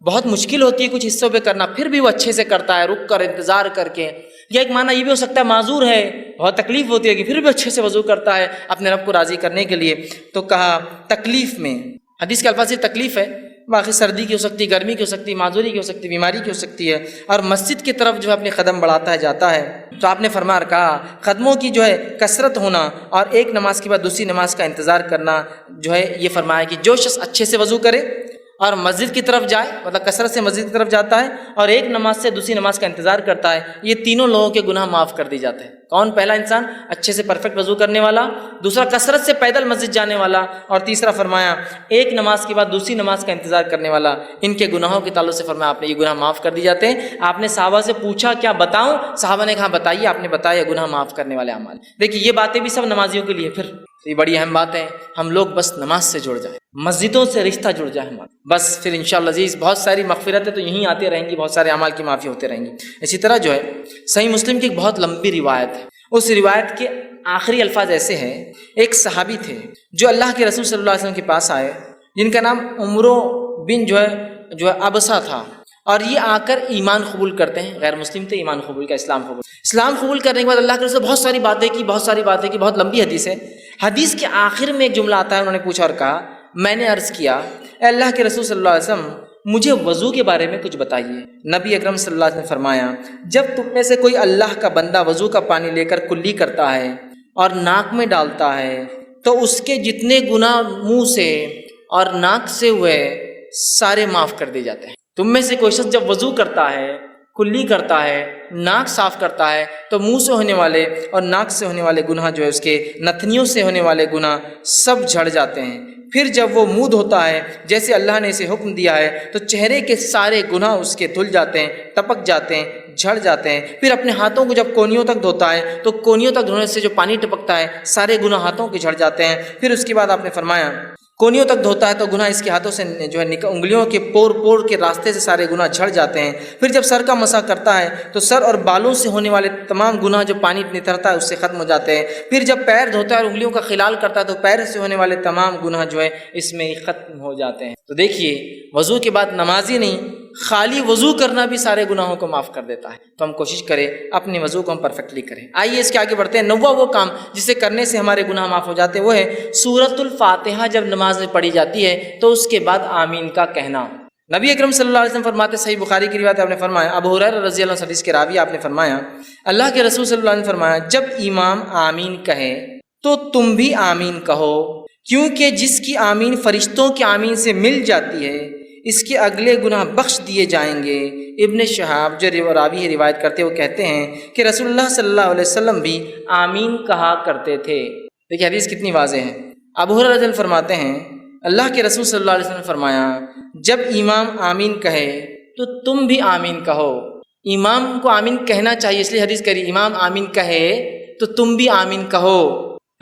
بہت مشکل ہوتی ہے کچھ حصوں پہ کرنا، پھر بھی وہ اچھے سے کرتا ہے، رک کر انتظار کر کے۔ یا ایک معنی یہ بھی ہو سکتا ہے معذور ہے، بہت تکلیف ہوتی ہے کہ پھر بھی اچھے سے وضو کرتا ہے اپنے رب کو راضی کرنے کے لیے۔ تو کہا تکلیف میں، حدیث کے الفاظ سے تکلیف ہے، باقی سردی کی ہو سکتی ہے، گرمی کی ہو سکتی ہے، معذوری کی ہو سکتی ہے، بیماری کی ہو سکتی ہے، اور مسجد کی طرف جو ہے اپنے قدم بڑھاتا ہے جاتا ہے۔ تو آپ نے فرمایا اور کہا قدموں کی جو ہے کثرت ہونا اور ایک نماز کے بعد دوسری نماز کا انتظار کرنا، جو ہے یہ فرمایا کہ جو شخص اچھے سے وضو کرے اور مسجد کی طرف جائے، مطلب کثرت سے مسجد کی طرف جاتا ہے، اور ایک نماز سے دوسری نماز کا انتظار کرتا ہے، یہ تینوں لوگوں کے گناہ معاف کر دی جاتے ہیں۔ کون؟ پہلا انسان اچھے سے پرفیکٹ وضو کرنے والا، دوسرا کثرت سے پیدل مسجد جانے والا، اور تیسرا فرمایا ایک نماز کے بعد دوسری نماز کا انتظار کرنے والا۔ ان کے گناہوں کے تعلق سے فرمایا آپ نے یہ گناہ معاف کر دی جاتے ہیں۔ آپ نے صحابہ سے پوچھا کیا بتاؤں؟ صحابہ نے کہا بتائیے۔ آپ نے بتایا گناہ معاف کرنے والے اعمال۔ دیکھیے یہ باتیں بھی سب نمازیوں کے لیے، پھر یہ بڑی اہم بات ہے، ہم لوگ بس نماز سے جڑ جائیں، مسجدوں سے رشتہ جڑ جائے ہمارا، بس پھر انشاءاللہ عزیز بہت ساری مغفرتیں تو یہیں آتی رہیں گی، بہت سارے اعمال کی معافی ہوتے رہیں گی۔ اسی طرح جو ہے صحیح مسلم کی ایک بہت لمبی روایت ہے، اس روایت کے آخری الفاظ ایسے ہیں، ایک صحابی تھے جو اللہ کے رسول صلی اللہ علیہ وسلم کے پاس آئے، جن کا نام عمرو بن جو ہے ابسا تھا، اور یہ آ کر ایمان قبول کرتے ہیں، غیر مسلم تھے، ایمان قبول کا، اسلام قبول کرنے کے بعد اللہ کے رسول بہت ساری باتیں کی، بہت لمبی حدیث ہے۔ حدیث کے آخر میں ایک جملہ آتا ہے، انہوں نے پوچھا اور کہا، میں نے عرض کیا اے اللہ کے رسول صلی اللہ علیہ وسلم مجھے وضو کے بارے میں کچھ بتائیے۔ نبی اکرم صلی اللہ علیہ وسلم نے فرمایا، جب تم میں سے کوئی اللہ کا بندہ وضو کا پانی لے کر کلی کرتا ہے اور ناک میں ڈالتا ہے تو اس کے جتنے گناہ منہ سے اور ناک سے ہوئے سارے معاف کر دیے جاتے ہیں۔ تم میں سے کوئی شخص جب وضو کرتا ہے، کلی کرتا ہے، ناک صاف کرتا ہے تو منہ سے ہونے والے اور ناک سے ہونے والے گناہ جو ہے اس کے نتنیوں سے ہونے والے گناہ سب جھڑ جاتے ہیں۔ پھر جب وہ منہ دھوتا ہے جیسے اللہ نے اسے حکم دیا ہے تو چہرے کے سارے گناہ اس کے دھل جاتے ہیں، ٹپک جاتے ہیں، جھڑ جاتے ہیں۔ پھر اپنے ہاتھوں کو جب کونیوں تک دھوتا ہے تو کونیوں تک دھونے سے جو پانی ٹپکتا ہے سارے گناہ ہاتھوں کے جھڑ جاتے ہیں۔ پھر اس کے بعد آپ نے فرمایا کونیوں تک دھوتا ہے تو گناہ اس کے ہاتھوں سے جو ہے انگلیوں کے پور کے راستے سے سارے گناہ جھڑ جاتے ہیں۔ پھر جب سر کا مسح کرتا ہے تو سر اور بالوں سے ہونے والے تمام گناہ جو پانی نترتا ہے اس سے ختم ہو جاتے ہیں۔ پھر جب پیر دھوتا ہے اور انگلیوں کا خلال کرتا ہے تو پیر سے ہونے والے تمام گناہ جو ہے اس میں ختم ہو جاتے ہیں۔ تو دیکھیے وضو کے بعد نماز ہی نہیں، خالی وضو کرنا بھی سارے گناہوں کو معاف کر دیتا ہے۔ تو ہم کوشش کریں اپنے وضو کو ہم پرفیکٹلی کریں۔ آئیے اس کے آگے بڑھتے ہیں۔ نواں وہ کام جسے کرنے سے ہمارے گناہ معاف ہو جاتے ہیں وہ ہے سورۃ الفاتحہ جب نماز میں پڑھی جاتی ہے تو اس کے بعد آمین کا کہنا۔ نبی اکرم صلی اللہ علیہ وسلم فرماتے، صحیح بخاری کی روایت ہے، آپ نے فرمایا، ابو ہریرہ رضی اللہ عنہ حدیث کے راوی، آپ نے فرمایا اللہ کے رسول صلی اللہ علیہ وسلم نے فرمایا جب امام آمین کہے تو تم بھی آمین کہو، کیونکہ جس کی آمین فرشتوں کی آمین سے مل جاتی ہے اس کے اگلے گناہ بخش دیے جائیں گے۔ ابن شہاب جو راوی روایت کرتے وہ کہتے ہیں کہ رسول اللہ صلی اللہ علیہ وسلم بھی آمین کہا کرتے تھے۔ دیکھیے حدیث کتنی واضح ہے۔ ابو ہریرہ رضی اللہ عنہ فرماتے ہیں اللہ کے رسول صلی اللہ علیہ وسلم نے فرمایا جب امام آمین کہے تو تم بھی آمین کہو۔ امام کو آمین کہنا چاہیے، اس لیے حدیث کہی امام آمین کہے تو تم بھی آمین کہو۔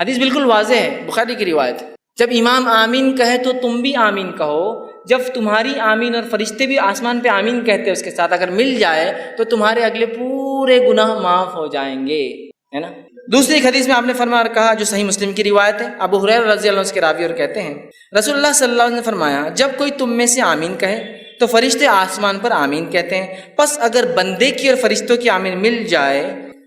حدیث بالکل واضح ہے، بخاری کی روایت ہے۔ جب امام آمین کہے تو تم بھی آمین کہو، جب تمہاری آمین اور فرشتے بھی آسمان پہ آمین کہتے ہیں اس کے ساتھ اگر مل جائے تو تمہارے اگلے پورے گناہ معاف ہو جائیں گے، ہے نا۔ دوسری ایک حدیث میں آپ نے فرمایا اور کہا جو صحیح مسلم کی روایت ہے، ابو ہریرہ رضی اللہ عنہ کے راوی اور کہتے ہیں رسول اللہ صلی اللہ علیہ وسلم نے فرمایا جب کوئی تم میں سے آمین کہے تو فرشتے آسمان پر آمین کہتے ہیں، پس اگر بندے کی اور فرشتوں کی آمین مل جائے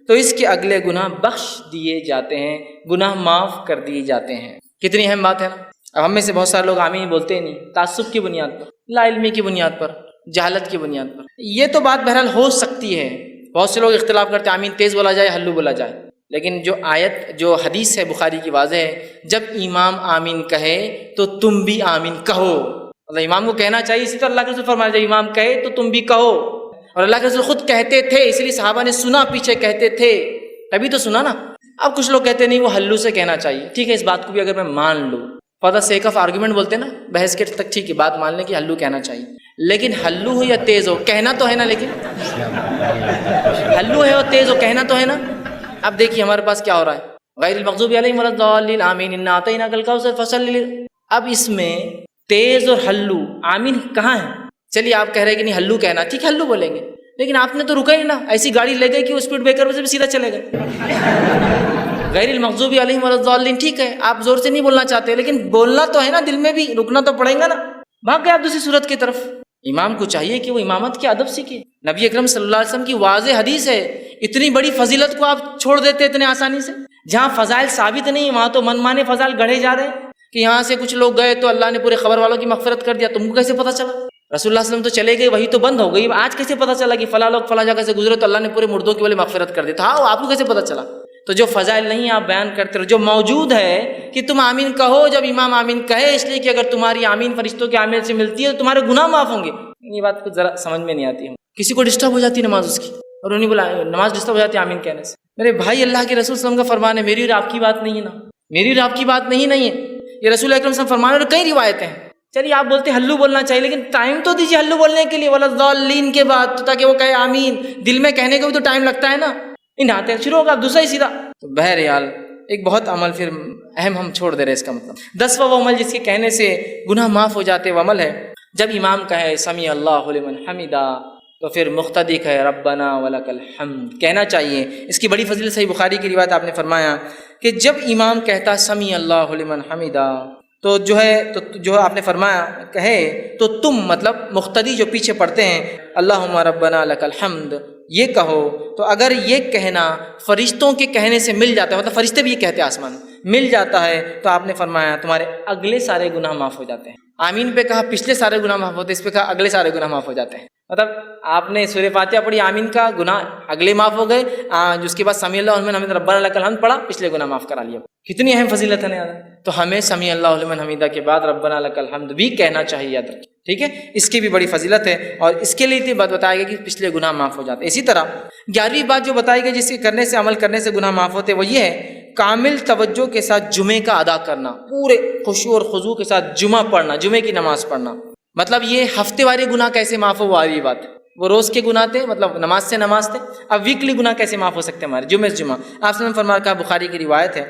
تو اس کے اگلے گناہ بخش دیے جاتے ہیں، گناہ معاف کر دیے جاتے ہیں۔ کتنی اہم بات ہے نا۔ اب ہم میں سے بہت سارے لوگ آمین بولتے ہی نہیں، تعصب کی بنیاد پر، لا علمی کی بنیاد پر، جہالت کی بنیاد پر۔ یہ تو بات بہرحال ہو سکتی ہے، بہت سے لوگ اختلاف کرتے ہیں آمین تیز بولا جائے ہلو بولا جائے، لیکن جو حدیث ہے بخاری کی واضح ہے جب امام آمین کہے تو تم بھی آمین کہو۔ اللہ امام کو کہنا چاہیے، اسی طرح اللہ کے رسول فرمایا جب امام کہے تو تم بھی کہو، اور اللہ کے رسول خود کہتے تھے، اس لیے صحابہ نے سنا، پیچھے کہتے تھے تبھی تو سنا نا۔ اب کچھ لوگ کہتے نہیں وہ ہلو سے کہنا چاہیے، ٹھیک ہے اس بات کو بھی اگر میں مان لوں، for the sake of argument بولتے ہیں نا، بحث کے تک ٹھیک ہے بات مان لیں کہ ہلو کہنا چاہیے، لیکن ہلو ہو یا تیز ہو کہنا تو ہے نا، لیکن ہلو ہے اور تیز ہو کہنا تو ہے نا۔ اب دیکھیے ہمارے پاس کیا ہو رہا ہے، غیر المغضوب علیہم ولا الضالین آمین انا اعطیناک الکوثر فصلی۔ اب اس میں تیز اور ہلو آمین کہاں ہے؟ چلیے آپ کہہ رہے ہیں کہ نہیں ہلو کہنا، ٹھیک ہے ہلو بولیں گے، لیکن آپ نے تو رکا ہی نا، ایسی گاڑی لے گئے کہ وہ اسپیڈ بریکر سے بھی سیدھا چلے گئے۔ غیر المغضوب علیہم ولا الضالین، ٹھیک ہے آپ زور سے نہیں بولنا چاہتے لیکن بولنا تو ہے نا، دل میں بھی رکنا تو پڑے گا نا، بھاگ گئے آپ دوسری صورت کی طرف۔ امام کو چاہیے کہ وہ امامت کے ادب سیکھے، نبی اکرم صلی اللہ علیہ وسلم کی واضح حدیث ہے، اتنی بڑی فضیلت کو آپ چھوڑ دیتے اتنے آسانی سے۔ جہاں فضائل ثابت نہیں وہاں تو من مانے فضائل گڑھے جا رہے ہیں کہ یہاں سے کچھ لوگ گئے تو اللہ نے پورے خبر والوں کی مغفرت کر دیا، تم کو کیسے پتہ چلا؟ رسول اللہ صلی اللہ علیہ وسلم تو چلے گئے، وہی تو بند ہو گئی، آج کیسے پتہ چلا کہ فلاں لوگ فلاں جگہ سے گزرے تو اللہ نے پورے مردوں کی والی مغفرت کر دی؟ تھا آپ کو کیسے پتہ چلا؟ تو جو فضائل نہیں آپ بیان کرتے رہو، جو موجود ہے کہ تم آمین کہو جب امام آمین کہے، اس لیے کہ اگر تمہاری آمین فرشتوں کے آمین سے ملتی ہے تو تمہارے گناہ معاف ہوں گے۔ یہ بات کچھ ذرا سمجھ میں نہیں آتی ہے، کسی کو ڈسٹرب ہو جاتی ہے نماز اس کی، اور انہیں بولا نماز ڈسٹرب ہو جاتی ہے آمین کہنے سے۔ میرے بھائی اللہ کے رسول صلی اللہ علیہ وسلم کا فرمان ہے، میری اور آپ کی بات نہیں ہے نا، میری اور آپ کی بات نہیں ہے، یہ رسول اکرم صلی اللہ علیہ وسلم فرمان ہے اور کئی روایتیں ہیں۔ چلیے آپ بولتے ہلو بولنا چاہیے لیکن ٹائم تو دیجیے ہلو بولنے کے لیے، ولا الضالین کے بعد، تاکہ وہ کہے آمین، دل میں کہنے کو بھی تو ٹائم لگتا ہے نا، ان ہاتھیں شروع ہوگا دوسرا ہی سیدھا۔ تو بہرحال ایک بہت عمل پھر اہم ہم چھوڑ دے رہے، اس کا مطلب 10واں وہ عمل جس کے کہنے سے گناہ معاف ہو جاتے وہ عمل ہے جب امام کہے سمیع اللہ لمن حمدہ تو پھر مقتدی کہے ربنا ولک الحمد کہنا چاہیے۔ اس کی بڑی فضیلت صحیح بخاری کی روایت آپ نے فرمایا کہ جب امام کہتا سمیع اللہ لمن حمیدہ تو جو ہے آپ نے فرمایا کہے تو تم مطلب مقتدی جو پیچھے پڑھتے ہیں اللہم ربنا لک الحمد یہ کہو، تو اگر یہ کہنا فرشتوں کے کہنے سے مل جاتا ہے، مطلب فرشتے بھی یہ کہتے ہیں آسمان مل جاتا ہے، تو آپ نے فرمایا تمہارے اگلے سارے گناہ معاف ہو جاتے ہیں۔ آمین پہ کہا پچھلے سارے گناہ معاف ہوتے ہیں، اس پہ کہا اگلے سارے گناہ معاف ہو جاتے ہیں۔ مطلب آپ نے سورہ فاتحہ پڑھی، آمین کا گناہ اگلے معاف ہو گئے، جس کے بعد سمیع اللہ لمن حمیدہ ربنا لک الحمد پڑھا، پچھلے گناہ معاف کرا لیا۔ کتنی اہم فضیلت ہے نا یاد، تو ہمیں سمیع اللہ لمن حمیدہ کے بعد ربنا لک الحمد بھی کہنا چاہیے، یاد رکھیں، ٹھیک ہے، اس کی بھی بڑی فضیلت ہے، اور اس کے لیے بات بتایا گیا کہ پچھلے گناہ معاف ہو جاتے ہیں۔ اسی طرح 11ویں بات جو بتائی گئی جس کے کرنے سے عمل کرنے سے گناہ معاف ہوتے، وہ یہ ہے کامل توجہ کے ساتھ جمعے کا ادا کرنا، پورے خشوع اور خضوع کے ساتھ جمعہ پڑھنا، جمعے کی نماز پڑھنا۔ مطلب یہ ہفتے والے گناہ کیسے معاف ہو، وہ آ رہی بات ہے، وہ روز کے گناہ تھے، مطلب نماز سے نماز تھے، اب ویکلی گناہ کیسے معاف ہو سکتے ہیں ہمارے جمعے سے جمعہ۔ آپ صلی اللہ علیہ وسلم فرمایا، کہا بخاری کی روایت ہے،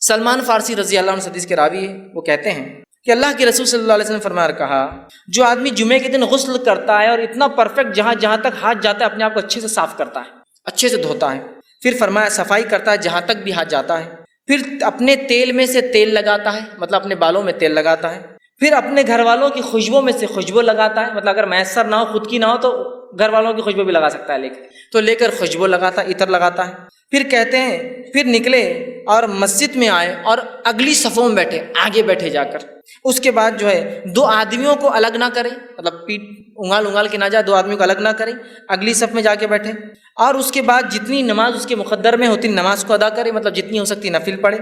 سلمان فارسی رضی اللہ عنہ حدیث کے راوی ہے، وہ کہتے ہیں کہ اللہ کے رسول صلی اللہ علیہ وسلم فرمایا کہا، جو آدمی جمعے کے دن غسل کرتا ہے اور اتنا پرفیکٹ جہاں تک ہاتھ جاتا ہے اپنے آپ کو اچھے سے صاف کرتا ہے، اچھے سے دھوتا ہے، پھر فرمایا صفائی کرتا ہے جہاں تک بھی ہاتھ جاتا ہے، پھر اپنے تیل میں سے تیل لگاتا ہے، مطلب اپنے بالوں میں تیل لگاتا ہے، پھر اپنے گھر والوں کی خوشبو میں سے خوشبو لگاتا ہے، مطلب اگر میسر نہ ہو خود کی نہ ہو تو گھر والوں کی خوشبو بھی لگا سکتا ہے، لے کر خوشبو لگاتا ہے، عطر لگاتا ہے، پھر کہتے ہیں پھر نکلے اور مسجد میں آئے اور اگلی صفوں میں بیٹھے، آگے بیٹھے جا کر، اس کے بعد جو ہے دو آدمیوں کو الگ نہ کرے، مطلب پیٹ انگال کے نہ جائے، دو آدمیوں کو الگ نہ کرے، اگلی صف میں جا کے بیٹھے، اور اس کے بعد جتنی نماز اس کے مقدر میں ہوتی نماز کو ادا کرے، مطلب جتنی ہو سکتی نفل پڑھے،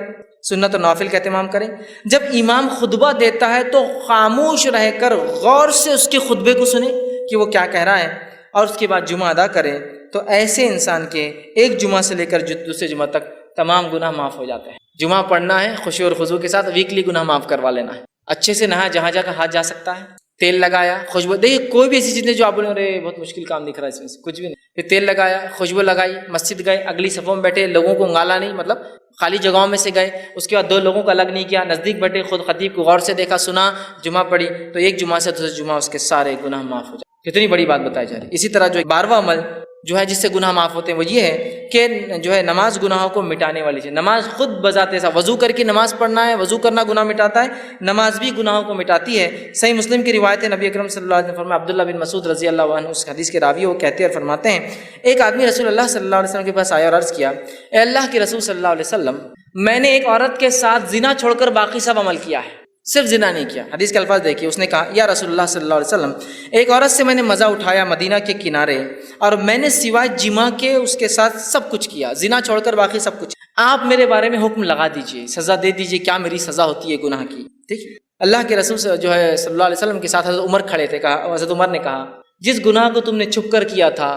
سنت و نوافل کا اہتمام کریں۔ جب امام خطبہ دیتا ہے تو خاموش رہ کر غور سے اس کے خطبے کو سنیں کہ وہ کیا کہہ رہا ہے، اور اس کے بعد جمعہ ادا کریں، تو ایسے انسان کے ایک جمعہ سے لے کر دوسرے جمعہ تک تمام گناہ معاف ہو جاتے ہیں۔ جمعہ پڑھنا ہے خشوع اور خضوع کے ساتھ، ویکلی گناہ معاف کروا لینا ہے، اچھے سے نہا جہاں جا ہاتھ جا سکتا ہے، تیل لگایا، خوشبو، دیکھیے کوئی بھی ایسی چیز نہیں جو آپ بولیں ارے بہت مشکل کام دکھ رہا ہے اس میں سے، کچھ بھی نہیں، پھر تیل لگایا، خوشبو لگائی، مسجد گئے، اگلی صفوں میں بیٹھے، لوگوں کو انگالا نہیں، مطلب خالی جگہوں میں سے گئے، اس کے بعد دو لوگوں کو الگ نہیں کیا، نزدیک بیٹھے، خود خطیب کو غور سے دیکھا، سنا، جمعہ پڑھی، تو ایک جمعہ سے دوسرے جمعہ اس کے سارے گناہ معاف ہو جائے۔ کتنی بڑی بات بتائی جا رہی ہے۔ اسی طرح جو 12واں عمل جو ہے جس سے گناہ معاف ہوتے ہیں وہ یہ ہے کہ جو ہے نماز گناہوں کو مٹانے والی چیز، نماز خود بذات ایسا وضو کر کے نماز پڑھنا ہے، وضو کرنا گناہ مٹاتا ہے، نماز بھی گناہوں کو مٹاتی ہے۔ صحیح مسلم کی روایت ہے، نبی اکرم صلی اللہ علیہ وسلم فرمایا، عبداللہ بن مسعود رضی اللہ عنہ اس حدیث کے راوی وہ کہتے ہیں اور فرماتے ہیں، ایک آدمی رسول اللہ صلی اللہ علیہ وسلم کے پاس آیا اور عرض کیا، اے اللہ کے رسول صلی اللہ علیہ وسلم، میں نے ایک عورت کے ساتھ زنا چھوڑ کر باقی سب عمل کیا ہے، صرف زنا نہیں کیا۔ حدیث کے الفاظ دیکھیے، اس نے کہا، یا رسول اللہ صلی اللہ علیہ وسلم، ایک عورت سے میں نے مزہ اٹھایا مدینہ کے کنارے، اور میں نے سوائے جماع کے اس کے ساتھ سب کچھ کیا، زنا چھوڑ کر باقی سب کچھ، آپ میرے بارے میں حکم لگا دیجئے، سزا دے دیجئے، کیا میری سزا ہوتی ہے گناہ کی؟ ٹھیک، اللہ کے رسول جو ہے صلی اللہ علیہ وسلم کے ساتھ حضرت عمر کھڑے تھے، کہا، حضرت عمر نے کہا، جس گناہ کو تم نے چھپ کر کیا تھا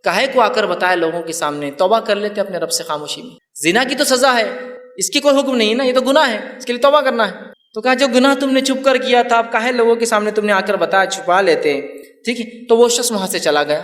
کاہے کو آ کر بتایا لوگوں کے سامنے، توبہ کر لیتے اپنے رب سے خاموشی میں، زنا کی تو سزا ہے، اس کی کوئی حکم نہیں ہے نا، یہ تو گناہ ہے، اس کے لیے توبہ کرنا ہے۔ تو کہا جو گناہ تم نے چھپ کر کیا تھا، اب کاہے لوگوں کے سامنے تم نے آ کر بتایا، چھپا لیتے، ٹھیک ہے۔ تو وہ شخص وہاں سے چلا گیا،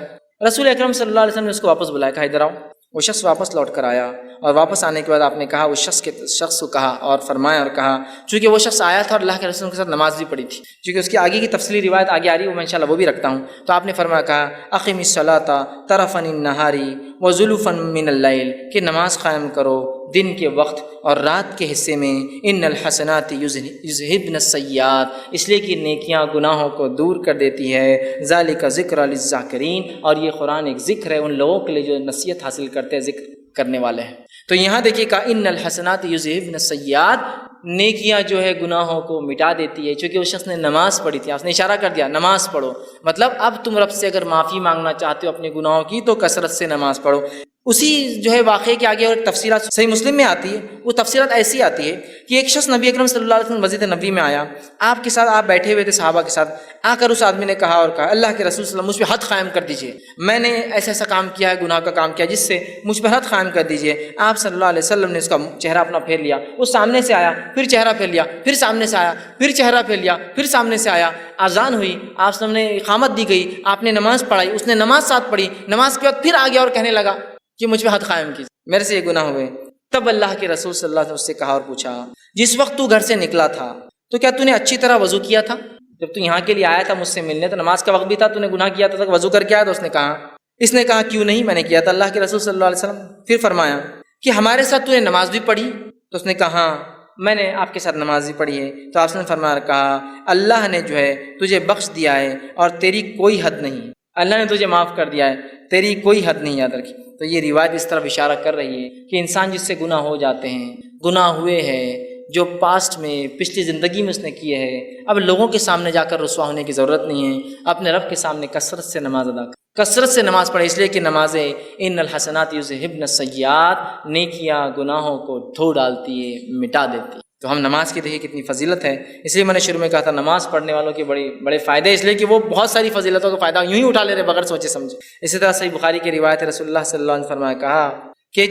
رسول اکرم صلی اللہ علیہ وسلم نے اس کو واپس بلایا، کہا ادھر آؤ۔ وہ شخص واپس لوٹ کر آیا، اور واپس آنے کے بعد آپ نے کہا، اس شخص کو کہا اور فرمایا اور کہا، چونکہ وہ شخص آیا تھا اور اللہ کے رسول کے ساتھ نماز بھی پڑھی تھی، چونکہ اس کی آگے کی تفصیلی روایت آگے آ رہی ہے، وہ میں انشاءاللہ وہ بھی رکھتا ہوں، تو آپ نے فرمایا، کہا اقم الصلاۃ طرفا النہار وزلفا من اللیل، کہ نماز قائم کرو دن کے وقت اور رات کے حصے میں، ان الحسنات یذہبن السیئات، اس لیے کہ نیکیاں گناہوں کو دور کر دیتی ہے، ذالک ذکر للذاکرین، اور یہ قرآن ایک ذکر ہے ان لوگوں کے لیے جو نصیحت حاصل کرتے ہیں، ذکر کرنے والے ہیں۔ تو یہاں دیکھیے کہ ان الحسنات یذہبن السیئات، نیکیاں جو ہے گناہوں کو مٹا دیتی ہے، چونکہ اس شخص نے نماز پڑھی تھی، آپ نے اشارہ کر دیا نماز پڑھو، مطلب اب تم رب سے اگر معافی مانگنا چاہتے ہو اپنے گناہوں کی تو کثرت سے نماز پڑھو۔ اسی جو ہے واقعے کے آگے اور تفصیلات صحیح مسلم میں آتی ہے، وہ تفصیلات ایسی آتی ہے کہ ایک شخص نبی اکرم صلی اللہ علیہ وسلم مسجد نبی میں آیا، آپ کے ساتھ آپ بیٹھے ہوئے تھے صحابہ کے ساتھ، آ کر اس آدمی نے کہا اور کہا، اللہ کے رسول صلی اللہ علیہ وسلم مجھ پہ حد قائم کر دیجئے، میں نے ایسا کام کیا ہے، گناہ کا کام کیا جس سے مجھ پہ حد قائم کر دیجئے۔ آپ صلی اللہ علیہ وسلم نے اس کا چہرہ اپنا پھیر لیا، وہ سامنے سے آیا، پھر چہرہ پھیر لیا، پھر سامنے سے آیا، پھر چہرہ پھیر لیا، پھر سامنے سے آیا، اذان ہوئی، آپ صلی اللہ علیہ وسلم نے اقامت دی گئی، آپ نے نماز پڑھائی، اس نے نماز ساتھ پڑھی، نماز کے بعد پھر آ گیا اور کہنے لگا کہ مجھ پہ حد قائم کیجیے، میرے سے یہ گناہ ہوئے۔ تب اللہ کے رسول صلی اللہ علیہ وسلم اس سے کہا اور پوچھا، جس وقت تو گھر سے نکلا تھا تو کیا تو نے اچھی طرح وضو کیا تھا؟ جب تو یہاں کے لیے آیا تھا مجھ سے ملنے، تو نماز کا وقت بھی تھا، تو نے گناہ کیا تھا، وضو کر کے آیا؟ تو اس نے کہا کیوں نہیں، میں نے کیا تھا اللہ کے رسول صلی اللہ علیہ وسلم۔ پھر فرمایا کہ ہمارے ساتھ تو نے نماز بھی پڑھی تو اس نے کہا ہاں میں نے آپ کے ساتھ نماز بھی پڑھی ہے۔ تو آپ نے فرمایا کہا اللہ نے جو ہے تجھے بخش دیا ہے اور تیری کوئی حد نہیں، اللہ نے تجھے معاف کر دیا ہے، تیری کوئی حد نہیں، یاد رکھی۔ تو یہ روایت اس طرف اشارہ کر رہی ہے کہ انسان جس سے گناہ ہو جاتے ہیں، گناہ ہوئے ہیں جو پاسٹ میں پچھلی زندگی میں اس نے کیے ہیں، اب لوگوں کے سامنے جا کر رسوا ہونے کی ضرورت نہیں ہے، اپنے رب کے سامنے کثرت سے نماز ادا کر، کثرت سے نماز پڑھے، اس لیے کہ نمازیں ان الحسنات یذہبن السیئات، نیکیاں گناہوں کو دھو ڈالتی ہے، مٹا دیتی ہے۔ تو ہم نماز کی دیکھیے کتنی فضیلت ہے، اس لیے میں نے شروع میں کہا تھا نماز پڑھنے والوں کے بڑے فائدے، اس لیے کہ وہ بہت ساری فضیلتوں کا فائدہ یوں ہی اٹھا لے رہے بغیر سوچے سمجھے۔ اسی طرح صحیح بخاری کی روایت ہے، رسول اللہ صلی اللہ علیہ وسلم نے فرمایا کہا کہ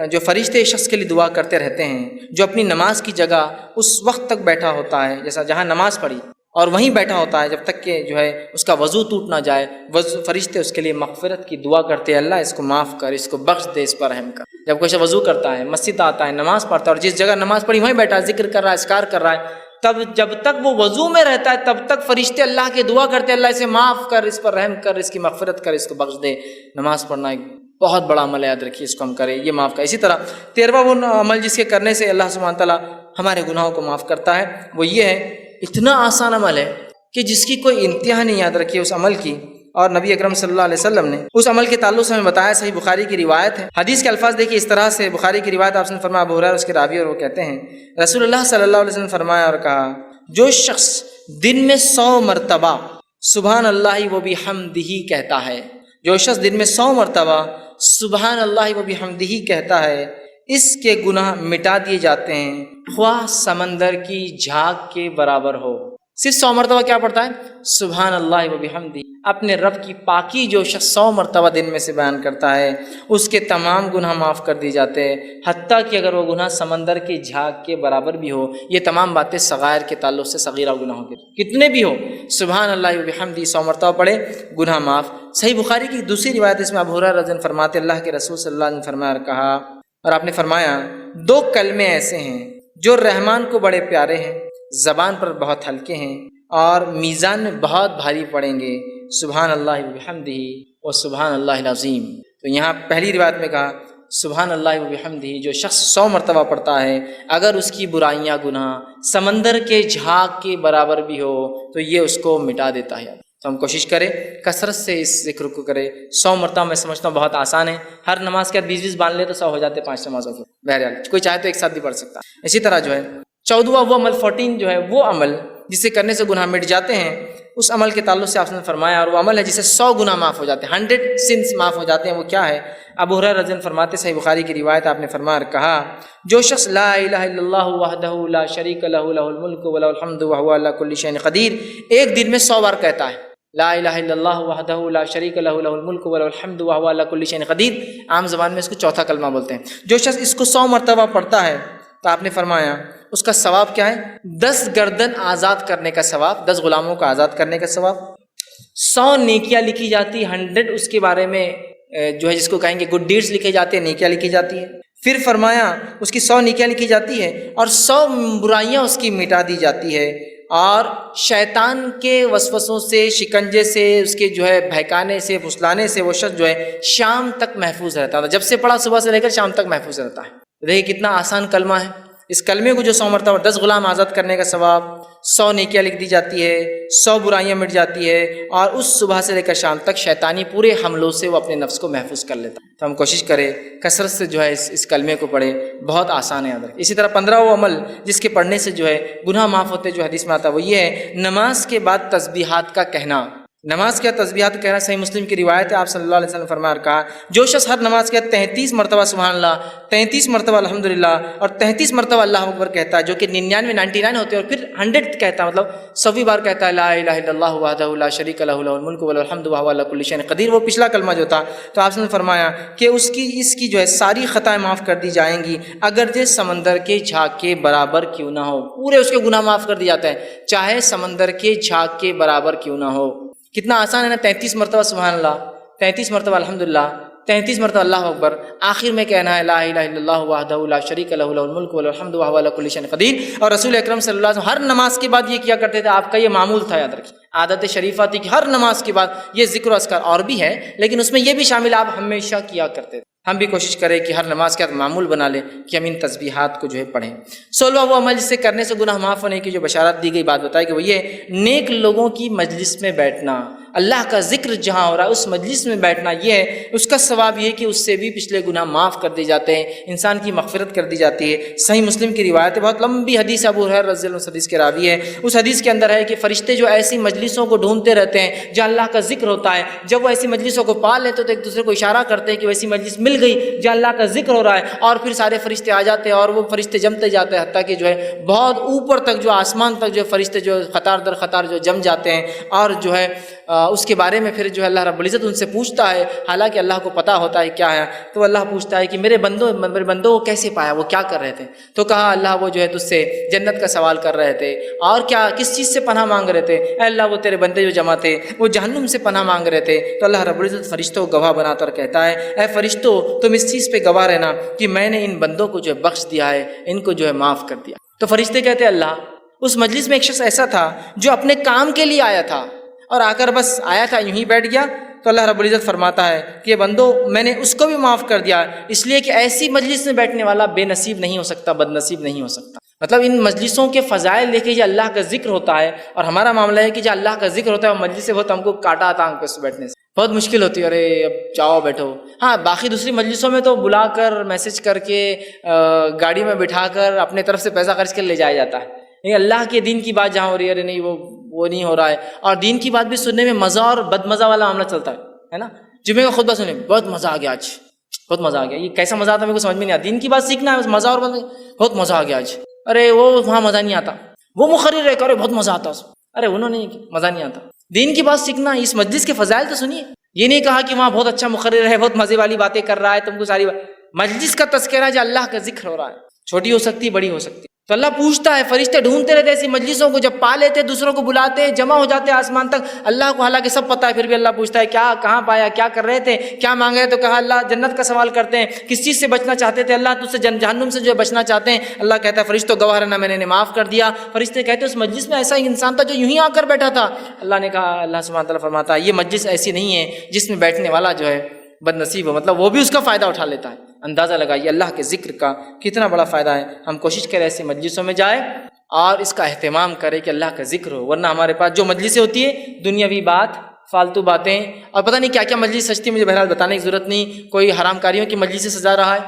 جو فرشتے شخص کے لیے دعا کرتے رہتے ہیں جو اپنی نماز کی جگہ اس وقت تک بیٹھا ہوتا ہے، جیسا جہاں نماز پڑھی اور وہیں بیٹھا ہوتا ہے جب تک کہ جو ہے اس کا وضو ٹوٹ نہ جائے، فرشتے اس کے لیے مغفرت کی دعا کرتے ہیں، اللہ اس کو معاف کر، اس کو بخش دے، اس پر رحم کر۔ جب کوئی وضو کرتا ہے، مسجد آتا ہے، نماز پڑھتا ہے اور جس جگہ نماز پڑھی وہیں بیٹھا ذکر کر رہا ہے، اذکار کر رہا ہے، تب جب تک وہ وضو میں رہتا ہے تب تک فرشتے اللہ کے دعا کرتے ہیں، اللہ اسے معاف کر، اس پر رحم کر، اس کی مغفرت کر، اس کو بخش دے۔ نماز پڑھنا ایک بہت بڑا عمل ہے، یاد رکھیے اس کو ہم کریں، یہ معاف کر۔ اسی طرح 13واں وہ عمل جس کے کرنے سے اللہ سبحانہ تعالیٰ ہمارے گناہوں کو معاف کرتا ہے، وہ یہ ہے، اتنا آسان عمل ہے کہ جس کی کوئی انتہا نہیں، یاد رکھیے اس عمل کی۔ اور نبی اکرم صلی اللہ علیہ وسلم نے اس عمل کے تعلق سے ہمیں بتایا، صحیح بخاری کی روایت ہے، حدیث کے الفاظ دیکھیے اس طرح سے، بخاری کی روایت آپ نے فرمایا، ابو ہریرہ اس کے راوی اور وہ کہتے ہیں رسول اللہ صلی اللہ علیہ وسلم نے فرمایا اور کہا جو شخص دن میں 100 مرتبہ سبحان اللہ و بحمدہ کہتا ہے، جو شخص دن میں 100 مرتبہ سبحان اللہ و بحمدہ کہتا ہے، اس کے گناہ مٹا دیے جاتے ہیں، خواہ سمندر کی جھاگ کے برابر ہو۔ صرف 100 مرتبہ کیا پڑھتا ہے؟ سبحان اللہ و بحمدہ، اپنے رب کی پاکی جو شخص 100 مرتبہ دن میں سے بیان کرتا ہے اس کے تمام گناہ معاف کر دی جاتے ہیں، حتیٰ کہ اگر وہ گناہ سمندر کی جھاگ کے برابر بھی ہو۔ یہ تمام باتیں صغائر کے تعلق سے، صغیرہ گناہوں کے کتنے بھی ہو، سبحان اللہ و بحمدہ 100 مرتبہ پڑھے، گناہ معاف۔ صحیح بخاری کی دوسری روایت اس میں ابو ہریرہ رضی اللہ عنہ فرماتے اللہ کے رسول صلی اللہ علیہ وسلم فرمایا اور کہا، اور آپ نے فرمایا 2 کلمے ایسے ہیں جو رحمان کو بڑے پیارے ہیں، زبان پر بہت ہلکے ہیں اور میزان میں بہت بھاری پڑیں گے، سبحان اللہ و بحمدہ و سبحان اللہ العظیم۔ تو یہاں پہلی روایت میں کہا سبحان اللہ و بحمدہ، جو شخص 100 مرتبہ پڑھتا ہے اگر اس کی برائیاں گناہ سمندر کے جھاگ کے برابر بھی ہو تو یہ اس کو مٹا دیتا ہے۔ تو ہم کوشش کریں کثرت سے اس ذکر کو کریں۔ 100 مرتبہ میں سمجھتا ہوں بہت آسان ہے، ہر نماز کے بعد 20 باندھ لے تو 100 ہو جاتے 5 نمازوں کے، بہرحال کوئی چاہے تو ایک ساتھ بھی پڑھ سکتا ہے۔ اسی طرح جو ہے 14واں وہ عمل 14 جو ہے وہ عمل جسے کرنے سے گناہ مٹ جاتے ہیں، اس عمل کے تعلق سے آپ نے فرمایا، اور وہ عمل ہے جسے 100 گناہ معاف ہو جاتے ہیں، 100 سنس معاف ہو جاتے ہیں۔ وہ کیا ہے؟ ابو ہریرہ رضی اللہ عنہ فرماتے، صحیح بخاری کی روایت، آپ نے فرمایا اور کہا جو شخص لا الہ الا اللہ وحدہ لا شریک لہ لہ الملک ولہ الحمد وہو علی کل شیء قدیر، ایک دن میں 100 بار کہتا ہے لا الہ الا اللہ وحدہ لا شریک لہ لہ الملک ولہ الحمد وہو علی کل شیء قدیر، عام زبان میں اس کو چوتھا کلمہ بولتے ہیں۔ جو شخص اس کو 100 مرتبہ پڑھتا ہے تو آپ نے فرمایا اس کا ثواب کیا ہے؟ 10 گردن آزاد کرنے کا ثواب، 10 غلاموں کو آزاد کرنے کا ثواب، 100 نیکیاں لکھی جاتی، 100 اس کے بارے میں جو ہے جس کو کہیں گے گڈ ڈیڈز لکھے جاتے ہیں، نیکیاں لکھی جاتی ہیں۔ پھر فرمایا اس کی 100 نیکیاں لکھی جاتی ہے اور 100 برائیاں اس کی مٹا دی جاتی ہے، اور شیطان کے وسوسوں سے، شکنجے سے، اس کے جو ہے بہکانے سے، پھسلانے سے وہ شخص جو ہے شام تک محفوظ رہتا ہے۔ جب سے پڑھا صبح سے لے کر شام تک محفوظ رہتا ہے۔ دیکھیے کتنا آسان کلمہ ہے، اس کلمے کو جو 100 مرتبہ 10 غلام آزاد کرنے کا ثواب، 100 نیکیاں لکھ دی جاتی ہے، 100 برائیاں مٹ جاتی ہے، اور اس صبح سے لے کر شام تک شیطانی پورے حملوں سے وہ اپنے نفس کو محفوظ کر لیتا ہے۔ تو ہم کوشش کریں کثرت سے جو ہے اس کلمے کو پڑھیں، بہت آسان ہے یاد رکھیں۔ اسی طرح 15واں وہ عمل جس کے پڑھنے سے جو ہے گناہ معاف ہوتے جو حدیث میں آتا ہے وہ یہ ہے نماز کے بعد تسبیحات کا کہنا۔ نماز کے تسبیحات کہنا، صحیح مسلم کی روایت ہے، آپ صلی اللہ علیہ وسلم نے فرمایا اور کہا جو شخص ہر نماز کے 33 مرتبہ سبحان اللہ، 33 مرتبہ الحمدللہ اور 33 مرتبہ اللہ اکبر کہتا ہے، جو کہ 99 ہوتے ہیں، اور پھر 100 کہتا ہے، مطلب 100ویں بار کہتا ہے لا الہ الا اللہ وحدہ لا شریک لہ لہ الملک ولہ الحمد وہو علی کل شیء قدیر، وہ پچھلا کلمہ جو تھا، تو آپ نے فرمایا کہ اس کی جو ہے ساری خطائیں معاف کر دی جائیں گی، اگرچہ سمندر کے جھاگ کے برابر کیوں نہ ہو، پورے اس کے گناہ معاف کر دی جاتے ہیں، چاہے سمندر کے جھاگ کے برابر کیوں نہ ہو۔ کتنا آسان ہے نا، 33 مرتبہ سبحان اللہ، 33 مرتبہ الحمدللہ، 33 مرتبہ اللہ اکبر، آخر میں کہنا ہے لا الہ الا اللہ وحدہ لا شریک لہ لہ الملک ولہ الحمد وہو علی کل شیء قدیر۔ اور رسول اکرم صلی اللہ علیہ وسلم ہر نماز کے بعد یہ کیا کرتے تھے، آپ کا یہ معمول تھا، یاد رکھیے، عادت شریفہ تھی کہ ہر نماز کے بعد یہ ذکر و اذکار اور بھی ہے لیکن اس میں یہ بھی شامل آپ ہمیشہ کیا کرتے تھے، ہم بھی کوشش کریں کہ ہر نماز کے بعد معمول بنا لیں کہ ہم ان تسبیحات کو جو ہے پڑھیں۔ 16واں وہ عمل جس سے کرنے سے گناہ معاف ہونے کی جو بشارت دی گئی بات بتائی کہ وہ یہ نیک لوگوں کی مجلس میں بیٹھنا، اللہ کا ذکر جہاں ہو رہا ہے اس مجلس میں بیٹھنا، یہ ہے اس کا ثواب یہ کہ اس سے بھی پچھلے گناہ معاف کر دیے جاتے ہیں، انسان کی مغفرت کر دی جاتی ہے۔ صحیح مسلم کی روایت ہے، بہت لمبی حدیث، ابو ہریرہ رضی اللہ عنہ اس حدیث کے راوی ہے۔ اس حدیث کے اندر ہے کہ فرشتے جو ایسی مجلسوں کو ڈھونڈتے رہتے ہیں جہاں اللہ کا ذکر ہوتا ہے، جب وہ ایسی مجلسوں کو پا لیتے تو ایک دوسرے کو اشارہ کرتے ہیں کہ ویسی مجلس مل گئی جہاں اللہ کا ذکر ہو رہا ہے، اور پھر سارے فرشتے آ جاتے ہیں اور وہ فرشتے جمتے جاتے ہیں، حتیٰ کہ جو ہے بہت اوپر تک جو آسمان تک جو فرشتے جو قطار در قطار جو جم جاتے ہیں، اور جو ہے اس کے بارے میں پھر جو ہے اللہ رب العزت ان سے پوچھتا ہے، حالانکہ اللہ کو پتہ ہوتا ہے کیا ہے، تو اللہ پوچھتا ہے کہ میرے بندوں کو کیسے پایا، وہ کیا کر رہے تھے؟ تو کہا اللہ وہ جو ہے تجھ سے جنت کا سوال کر رہے تھے، اور کیا کس چیز سے پناہ مانگ رہے تھے؟ اے اللہ وہ تیرے بندے جو جمع تھے وہ جہنم سے پناہ مانگ رہے تھے۔ تو اللہ رب العزت فرشتوں کو گواہ بنا کر کہتا ہے، اے فرشتوں تم اس چیز پہ گواہ رہنا کہ میں نے ان بندوں کو جو ہے بخش دیا ہے، ان کو جو ہے معاف کر دیا۔ تو فرشتے کہتے ہیں اللہ اس مجلس میں ایک شخص ایسا تھا جو اپنے کام کے لیے آیا تھا اور آ کر بس آیا تھا یوں ہی بیٹھ گیا، تو اللہ رب العزت فرماتا ہے کہ بندو میں نے اس کو بھی معاف کر دیا، اس لیے کہ ایسی مجلس میں بیٹھنے والا بے نصیب نہیں ہو سکتا، بد نصیب نہیں ہو سکتا۔ مطلب ان مجلسوں کے فضائل دیکھیں جو اللہ کا ذکر ہوتا ہے، اور ہمارا معاملہ ہے کہ جو اللہ کا ذکر ہوتا ہے وہ مجلس سے بہت ہم کو کاٹا آتا آنکھ پہ بیٹھنے سے بہت مشکل ہوتی ہے، ارے اب جاؤ بیٹھو۔ ہاں باقی دوسری مجلسوں میں تو بلا کر میسج کر کے گاڑی میں بٹھا کر اپنے طرف سے پیسہ خرچ کر لے جایا جاتا ہے، نہیں اللہ کے دین کی بات جہاں ہو رہی ہے ارے نہیں وہ نہیں ہو رہا ہے، اور دین کی بات بھی سننے میں مزہ اور بد مزہ والا معاملہ چلتا ہے نا۔ جمعے کا خطبہ سنیں بہت مزہ آ گیا، آج بہت مزہ آ گیا، یہ کیسا مزہ آتا ہے میرے کو سمجھ میں نہیں آتا، دین کی بات سیکھنا ہے مزہ، اور بہت مزہ آ گیا آج، ارے وہ وہاں مزہ نہیں آتا، وہ مقرر ہے کرے بہت مزہ آتا، ارے انہوں نے مزہ نہیں آتا۔ دین کی بات سیکھنا، اس مجلس کے فضائل تو سنیے، یہ نہیں کہا کہ وہاں بہت اچھا مقرر ہے، بہت مزے والی باتیں کر رہا ہے، تم کو ساری مجلس کا تذکرہ ہے جو اللہ کا ذکر ہو رہا ہے، چھوٹی ہو سکتی بڑی ہو سکتی۔ تو اللہ پوچھتا ہے، فرشتے ڈھونڈتے رہتے ایسی مجلسوں کو، جب پا لیتے دوسروں کو بلاتے، جمع ہو جاتے آسمان تک، اللہ کو حالانکہ سب پتہ ہے، پھر بھی اللہ پوچھتا ہے کیا کہاں پایا، کیا کر رہے تھے، کیا مانگ رہے؟ تو کہا اللہ جنت کا سوال کرتے ہیں، کس چیز سے بچنا چاہتے تھے؟ اللہ تجھ سے جہنم سے جو ہے بچنا چاہتے ہیں۔ اللہ کہتا ہے فرشتوں گواہ رہنا میں نے معاف کر دیا۔ فرشتے کہتے ہیں اس مجلس میں ایسا ایک انسان تھا جو یوں ہی آ کر بیٹھا تھا۔ اللہ نے کہا، اللہ سبحانہ تعالیٰ فرماتا ہے یہ مجلس ایسی نہیں ہے جس میں بیٹھنے والا جو ہے بد نصیب ہو، مطلب وہ بھی اس کا فائدہ اٹھا لیتا ہے۔ اندازہ لگائیے اللہ کے ذکر کا کتنا بڑا فائدہ ہے۔ ہم کوشش کریں ایسی مجلسوں میں جائیں اور اس کا اہتمام کریں کہ اللہ کا ذکر ہو، ورنہ ہمارے پاس جو مجلسیں ہوتی ہے دنیاوی بات، فالتو باتیں، اور پتہ نہیں کیا کیا مجلس سجتی، مجھے بہرحال بتانے کی ضرورت نہیں۔ کوئی حرام کاریوں کی مجلس سے سجا رہا ہے،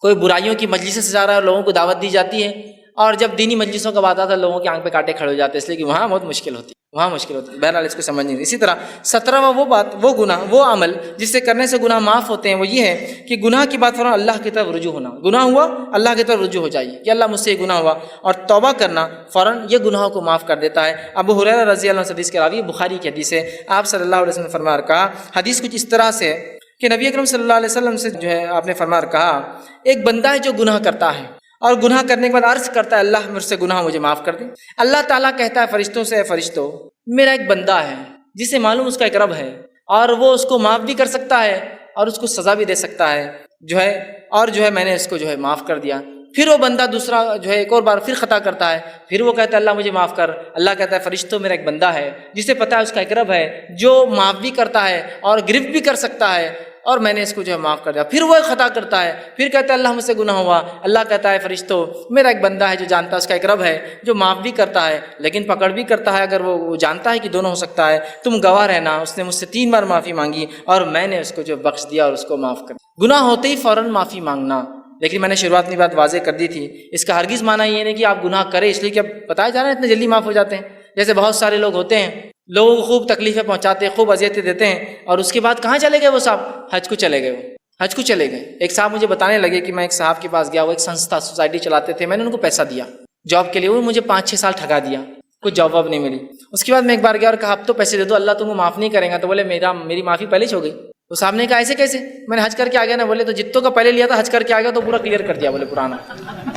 کوئی برائیوں کی مجلس سے سجا رہا ہے، لوگوں کو دعوت دی جاتی ہے، اور جب دینی مجلسوں کا بات آتا ہے لوگوں کے آنکھ پہ کاٹے کھڑے ہو جاتے ہیں، اس لیے کہ وہاں بہت مشکل ہوتی ہے، وہاں مشکل ہوتی ہے، بہرحال اس کو سمجھ نہیں۔ اسی طرح 17واں وہ بات، وہ گناہ، وہ عمل جس سے کرنے سے گناہ معاف ہوتے ہیں، وہ یہ ہے کہ گناہ کی بات فوراً اللہ کی طرف رجوع ہونا۔ گناہ ہوا اللہ کی طرف رجوع ہو جائیے کہ اللہ مجھ سے یہ گناہ ہوا، اور توبہ کرنا فوراً یہ گناہوں کو معاف کر دیتا ہے۔ ابو ہریرہ رضی اللہ عنہ حدیث کے راوی، بخاری کی حدیث ہے، آپ صلی اللہ علیہ وسلم نے فرمایا، کہا حدیث کچھ اس طرح سے کہ نبی اکرم صلی اللہ علیہ وسلم سے جو ہے آپ نے فرمایا، کہا ایک بندہ ہے جو گناہ کرتا ہے اور گناہ کرنے کے بعد عرض کرتا ہے اللہ مجھ سے گناہ مجھے معاف کر دے۔ اللہ تعالیٰ کہتا ہے فرشتوں سے، اے فرشتوں میرا ایک بندہ ہے جسے معلوم اس کا ایک رب ہے، اور وہ اس کو معاف بھی کر سکتا ہے اور اس کو سزا بھی دے سکتا ہے جو ہے، اور جو ہے میں نے اس کو جو ہے معاف کر دیا۔ پھر وہ بندہ دوسرا جو ہے ایک اور بار پھر خطا کرتا ہے، پھر وہ کہتا ہے اللہ مجھے معاف کر۔ اللہ کہتا ہے فرشتوں میرا ایک بندہ ہے جسے پتہ ہے اس کا ایک رب ہے جو معاف بھی کرتا ہے اور گرفت بھی کر سکتا ہے، اور میں نے اس کو جو ہے معاف کر دیا۔ پھر وہ خطا کرتا ہے، پھر کہتا ہے اللہ مجھ سے گناہ ہوا۔ اللہ کہتا ہے فرشتوں میرا ایک بندہ ہے جو جانتا ہے اس کا ایک رب ہے جو معاف بھی کرتا ہے لیکن پکڑ بھی کرتا ہے، اگر وہ جانتا ہے کہ دونوں ہو سکتا ہے، تم گواہ رہنا اس نے مجھ سے 3 بار معافی مانگی اور میں نے اس کو جو بخش دیا اور اس کو معاف کر دیا۔ گناہ ہوتے ہی فوراً معافی مانگنا، لیکن میں نے شروعات میں بات واضح کر دی تھی، اس کا ہرگز معنی یہ نہیں کہ آپ گناہ کریں اس لیے کہ اب بتایا جا رہا ہے اتنے جلدی معاف ہو جاتے ہیں۔ جیسے بہت سارے لوگ ہوتے ہیں، لوگوں کو خوب تکلیفیں پہنچاتے ہیں، خوب اذیتیں دیتے ہیں، اور اس کے بعد کہاں چلے گئے وہ صاحب؟ حج کو چلے گئے، وہ حج کو چلے گئے۔ ایک صاحب مجھے بتانے لگے کہ میں ایک صاحب کے پاس گیا، وہ ایک سنستھا سوسائٹی چلاتے تھے، میں نے ان کو پیسہ دیا جاب کے لیے، وہ مجھے 5-6 سال ٹھگا دیا، کوئی جاب واب نہیں ملی۔ اس کے بعد میں ایک بار گیا اور کہا اب تو پیسے دے دو، اللہ تم کو معاف نہیں کرے گا۔ تو بولے میری معافی پہلے ہی ہو گئی۔ تو صاحب نے کہا ایسے کیسے؟ میں نے حج کر کے آ گیا نا۔ بولے تو جتوں کا پہلے لیا تھا حج کر کے آ گیا تو پورا کلیئر کر دیا، بولے پرانا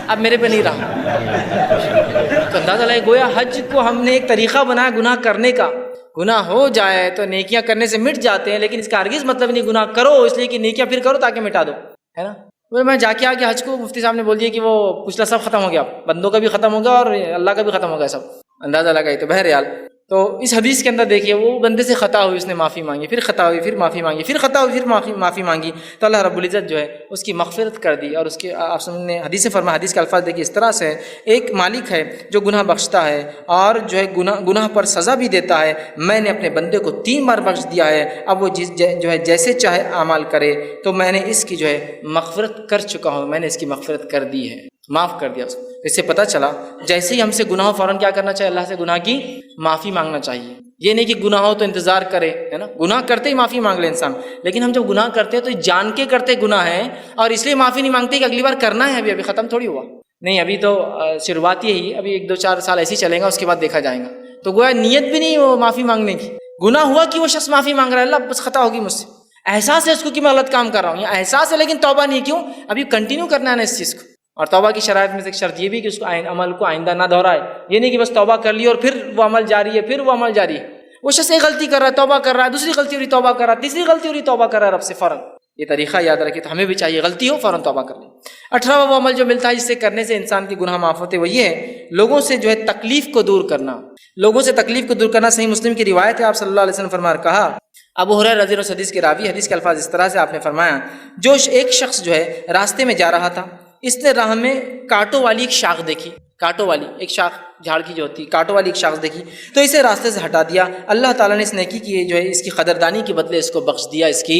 اب میرے پہ نہیں رہا۔ تو اندازہ لگے گویا حج کو ہم نے ایک طریقہ بنایا گناہ کرنے کا، گناہ ہو جائے تو نیکیاں کرنے سے مٹ جاتے ہیں، لیکن اس کا ہرگز مطلب نہیں گناہ کرو اس لیے کہ نیکیاں پھر کرو تاکہ مٹا دو، ہے نا۔ میں جا کے آ کے حج کو مفتی صاحب نے بول دیا کہ وہ پچھلا سب ختم ہو گیا، بندوں کا بھی ختم ہو گیا اور اللہ کا بھی ختم ہو گیا سب، اندازہ لگائی۔ تو بہرحال تو اس حدیث کے اندر دیکھیے وہ بندے سے خطا ہوئی، اس نے معافی مانگی، پھر خطا ہوئی، پھر معافی مانگی، پھر خطا ہوئی، پھر معافی مانگی، تو اللہ رب العزت جو ہے اس کی مغفرت کر دی۔ اور اس کے آپ نے حدیث فرمایا، حدیث کے الفاظ دیکھیے اس طرح سے، ایک مالک ہے جو گناہ بخشتا ہے اور جو ہے گناہ پر سزا بھی دیتا ہے، میں نے اپنے بندے کو 3 بار بخش دیا ہے، اب وہ جو ہے جیسے چاہے اعمال کرے، تو میں نے اس کی جو ہے مغفرت کر چکا ہوں، میں نے اس کی مغفرت کر دی ہے، معاف کر دیا اس کو۔ اس سے پتہ چلا جیسے ہی ہم سے گناہ ہو فوراً کیا کرنا چاہیے، اللہ سے گناہ کی معافی مانگنا چاہیے۔ یہ نہیں کہ گناہ ہو تو انتظار کرے، ہے نا، گناہ کرتے ہی معافی مانگ لے انسان، لیکن ہم جب گناہ کرتے ہیں تو جان کے کرتے گناہ ہے اور اس لیے معافی نہیں مانگتے کہ اگلی بار کرنا ہے، ابھی ختم تھوڑی ہوا، نہیں ابھی تو شروعات ہی، ابھی 1-2-4 سال ایسے ہی چلیں گا، اس کے بعد دیکھا جائے گا۔ تو گویا نیت بھی نہیں وہ معافی مانگنے کی، گناہ ہوا کہ وہ شخص معافی مانگ رہا ہے، اللہ بس خطا ہوگی مجھ سے، احساس ہے اس کو کہ میں غلط کام کر رہا ہوں، یا احساس ہے لیکن توبہ نہیں، کیوں؟ ابھی کنٹینیو کرنا ہے نا اس چیز کو۔ اور توبہ کی شرائط میں سے ایک شرط یہ بھی کہ اس کو عمل کو آئندہ نہ دہرائے، یہ نہیں کہ بس توبہ کر لی اور پھر وہ عمل جاری ہے، پھر وہ عمل جاری ہے، وہ شخص ایک غلطی کر رہا ہے توبہ کر رہا ہے، دوسری غلطی ہو رہی توبہ کر رہا ہے، تیسری غلطی ہو رہی توبہ کر رہا ہے رب سے فوراً۔ یہ طریقہ یاد رکھیں، تو ہمیں بھی چاہیے غلطی ہو فوراً توبہ کر لیں۔ 18واں وہ عمل جو ملتا ہے جس سے کرنے سے انسان کی گناہ معاف ہوتے، وہ یہ ہے لوگوں سے جو ہے تکلیف کو دور کرنا، لوگوں سے تکلیف کو دور کرنا۔ صحیح مسلم کی روایت ہے، آپ صلی اللہ علیہ وسلم فرمایا، کہا ابو ہریرہ رضی اللہ عنہ حدیث کے راوی، حدیث کے الفاظ اس طرح سے آپ نے فرمایا، جو ایک شخص جو ہے راستے میں جا رہا تھا، اس نے راہ میں کانٹوں والی ایک شاخ دیکھی، کانٹوں والی ایک شاخ، جھاڑ کی جو ہوتی ہے کانٹوں والی ایک شاخ دیکھی، تو اسے راستے سے ہٹا دیا، اللہ تعالیٰ نے اس نیکی کی جو ہے اس کی قدردانی کے بدلے اس کو بخش دیا، اس کی